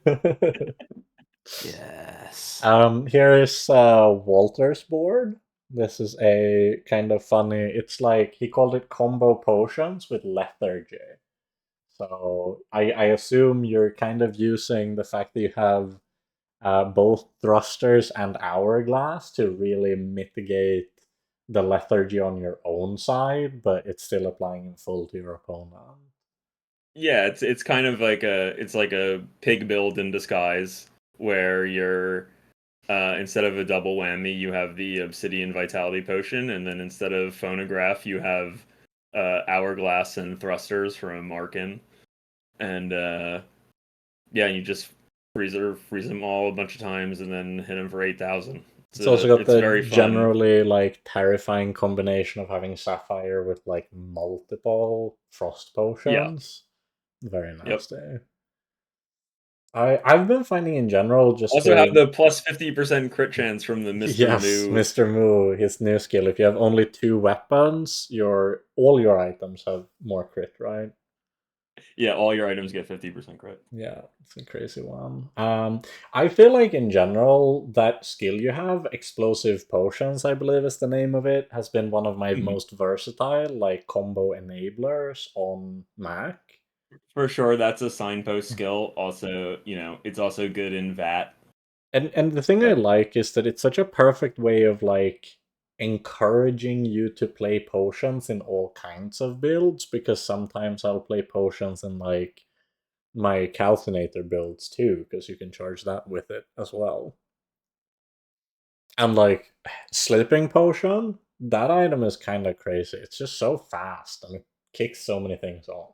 Yes. Here is Walter's board. This is a kind of funny. It's like he called it combo potions with lethargy. So I assume you're kind of using the fact that you have both thrusters and hourglass to really mitigate the lethargy on your own side, but it's still applying in full to your opponent. Yeah, it's kind of like a pig build in disguise where you're instead of a double whammy, you have the obsidian vitality potion, and then instead of phonograph, you have hourglass and thrusters from Arkin, and yeah, you just freeze them all a bunch of times, and then hit them for 8,000. It's also got it's the very fun. generally like terrifying combination of having Sapphire with like multiple frost potions. Very nasty. I've been finding in general just also have the plus 50% crit chance from the Mr. Yes, Moo. Mr. Moo, his new skill. If you have only 2 weapons, all your items have more crit, right? Yeah, all your items get 50% crit. Yeah, it's a crazy one. I feel like in general that skill you have, explosive potions, I believe is the name of it, has been one of my most versatile like combo enablers on Mac. For sure, that's a signpost skill. Also, it's also good in VAT. And the thing I like is that it's such a perfect way of like encouraging you to play potions in all kinds of builds, because sometimes I'll play potions in like my calcinator builds too, because you can charge that with it as well. And like sleeping potion, that item is kind of crazy. It's just so fast and it kicks so many things off.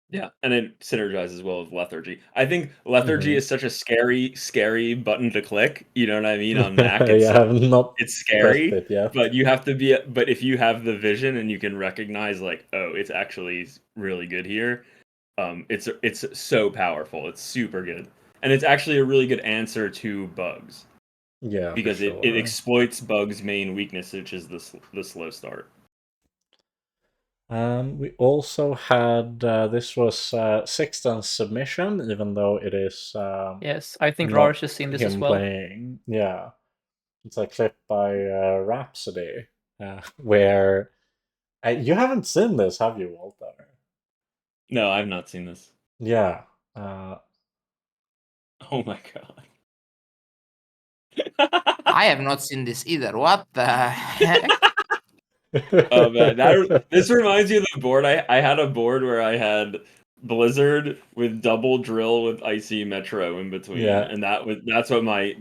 Yeah, and it synergizes well with lethargy. I think lethargy is such a scary button to click. You know what I mean? On Mac, it's scary, it yet. but you have to be. But if you have the vision and you can recognize, like, oh, it's actually really good here. It's so powerful. It's super good, and it's actually a really good answer to bugs. Yeah, because it exploits bugs' main weakness, which is the slow start. We also had this was Sixten's submission, even though it is yes, I think Rahresh has seen this as well. Playing. Yeah, it's a clip by Rhapsody, where you haven't seen this, have you, Walter? No, I've not seen this. Yeah. Oh my god. I have not seen this either. What the heck? Oh man, this reminds me of the board. I had a board where I had Blizzard with double drill with Icy Metro in between, and that's what my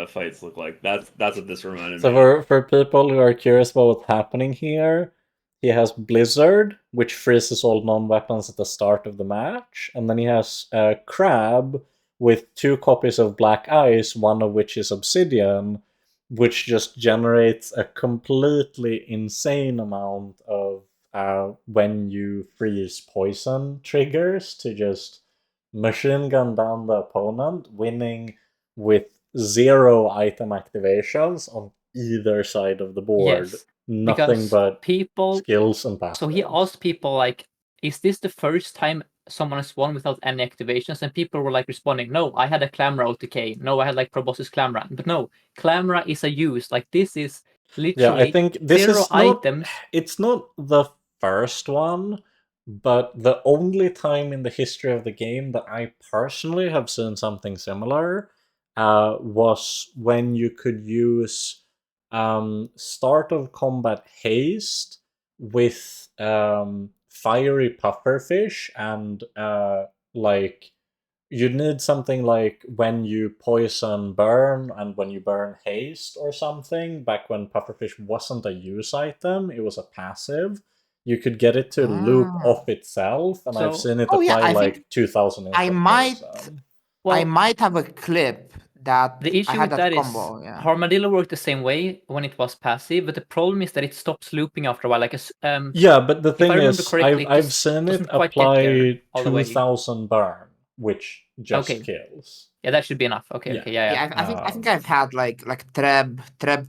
fights look like. That's what this reminded me. So for people who are curious about what's happening here, he has Blizzard, which freezes all non-weapons at the start of the match, and then he has Crab with 2 copies of Black Ice, one of which is Obsidian, which just generates a completely insane amount of when you freeze poison triggers to just machine gun down the opponent, winning with 0 item activations on either side of the board. Yes, Nothing but people skills and passives. So he asked people like, is this the first time someone has won without any activations? And people were like responding, no, I had a Clamra OTK. No, I had like Proboscis Clamra. But no, Clamra is a use. Like this is literally I think this 0 is not, items. It's not the first one, but the only time in the history of the game that I personally have seen something similar was when you could use start of combat haste with fiery pufferfish, and like you need something like when you poison burn and when you burn haste or something. Back when pufferfish wasn't a use item, it was a passive. You could get it to loop off itself, and I've seen it apply like 2,000 I might have a clip that The I issue had with that is combo. Yeah. Armadillo worked the same way when it was passive, but the problem is that it stops looping after a while. Yeah, but the if I thing remember is, correctly, it I've just seen it doesn't quite get there apply all the way. 2000 burn, which just Okay. kills. Yeah, that should be enough. Okay, Yeah. okay, yeah. Yeah, I think I've had like Treb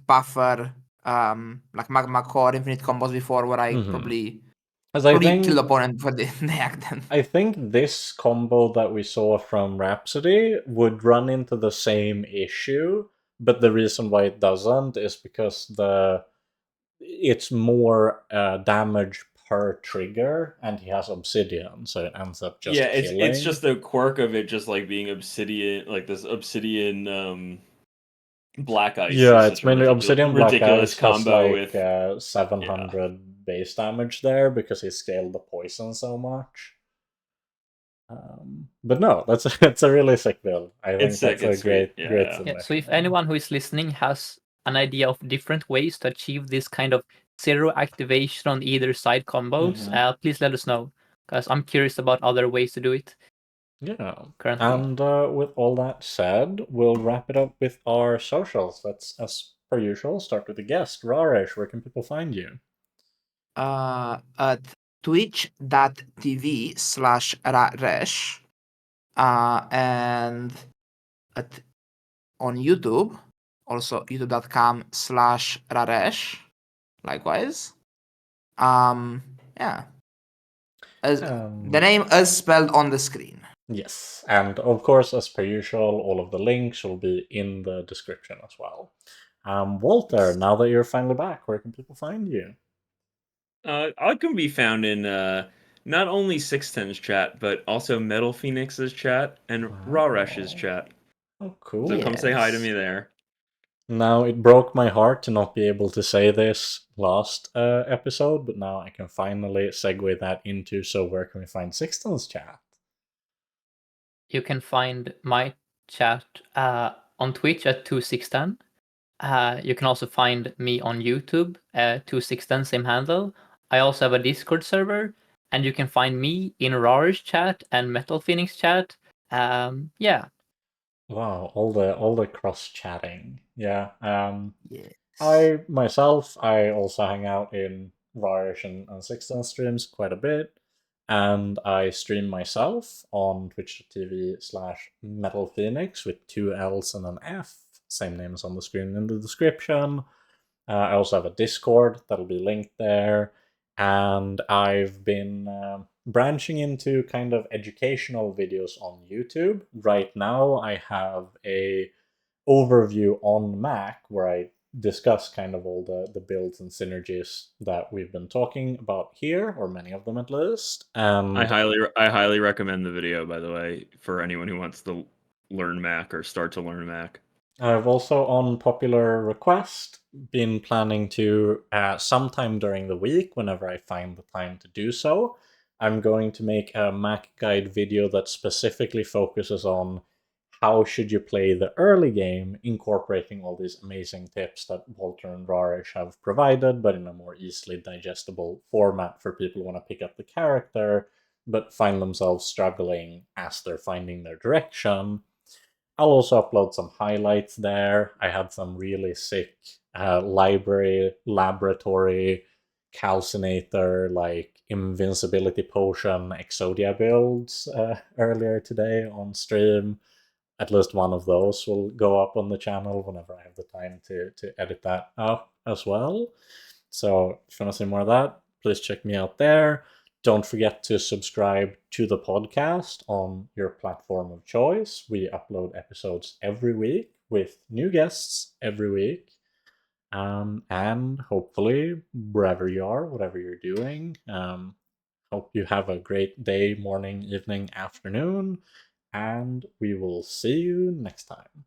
buffer, like Magma Core infinite combos before where I Mhm. probably As I kill the think, opponent before they act then. I think this combo that we saw from Rhapsody would run into the same issue, but the reason why it doesn't is because it's more damage per trigger, and he has Obsidian, so it ends up just killing. it's just the quirk of it, just like being obsidian, like this obsidian black ice. Yeah, is it's such a mainly Obsidian Black ridiculous Ice has combo like with 700 base damage there because he scaled the poison so much. But no, it's a really sick build. I think It's sick, that's a it's sweet. great Yeah. submission. Yeah, so if anyone who is listening has an idea of different ways to achieve this kind of zero activation on either side combos, please let us know, because I'm curious about other ways to do it. Yeah. Currently. And with all that said, we'll wrap it up with our socials. Let's, as per usual, start with the guest. Rahresh, where can people find you? At twitch.tv/Rahresh, and on YouTube, also youtube.com/Rahresh, likewise. Yeah. The name is spelled on the screen. Yes, and of course, as per usual, all of the links will be in the description as well. Walter, now that you're finally back, where can people find you? I can be found in not only Sixten's chat, but also MetallFenix's chat and Rahresh's chat. Oh, cool. So come say hi to me there. Now, it broke my heart to not be able to say this last episode, but now I can finally segue that into, so where can we find Sixten's chat? You can find my chat on Twitch at 2Sixten. You can also find me on YouTube, 2Sixten, same handle. I also have a Discord server, and you can find me in Rahresh chat and MetallFenix chat. Yeah. Wow, all the cross chatting. Yeah. Yes. I myself, I also hang out in Rahresh and Sixten streams quite a bit, and I stream myself on twitch.tv/MetalFenix with 2 L's and an F, same name as on the screen in the description. I also have a Discord that'll be linked there, and I've been branching into kind of educational videos on YouTube. Right now, I have a overview on Mac where I discuss kind of all the builds and synergies that we've been talking about here, or many of them at least. And I highly recommend the video, by the way, for anyone who wants to learn Mac or start to learn Mac. I've also, on popular request, been planning to, sometime during the week, whenever I find the time to do so, I'm going to make a Mac guide video that specifically focuses on how should you play the early game, incorporating all these amazing tips that Walter and Rahresh have provided, but in a more easily digestible format for people who want to pick up the character, but find themselves struggling as they're finding their direction. I'll also upload some highlights there. I had some really sick library, laboratory, calcinator, like invincibility potion, Exodia builds earlier today on stream. At least one of those will go up on the channel whenever I have the time to edit that up as well. So if you want to see more of that, please check me out there. Don't forget to subscribe to the podcast on your platform of choice. We upload episodes every week with new guests every week. And hopefully, wherever you are, whatever you're doing, hope you have a great day, morning, evening, afternoon, and we will see you next time.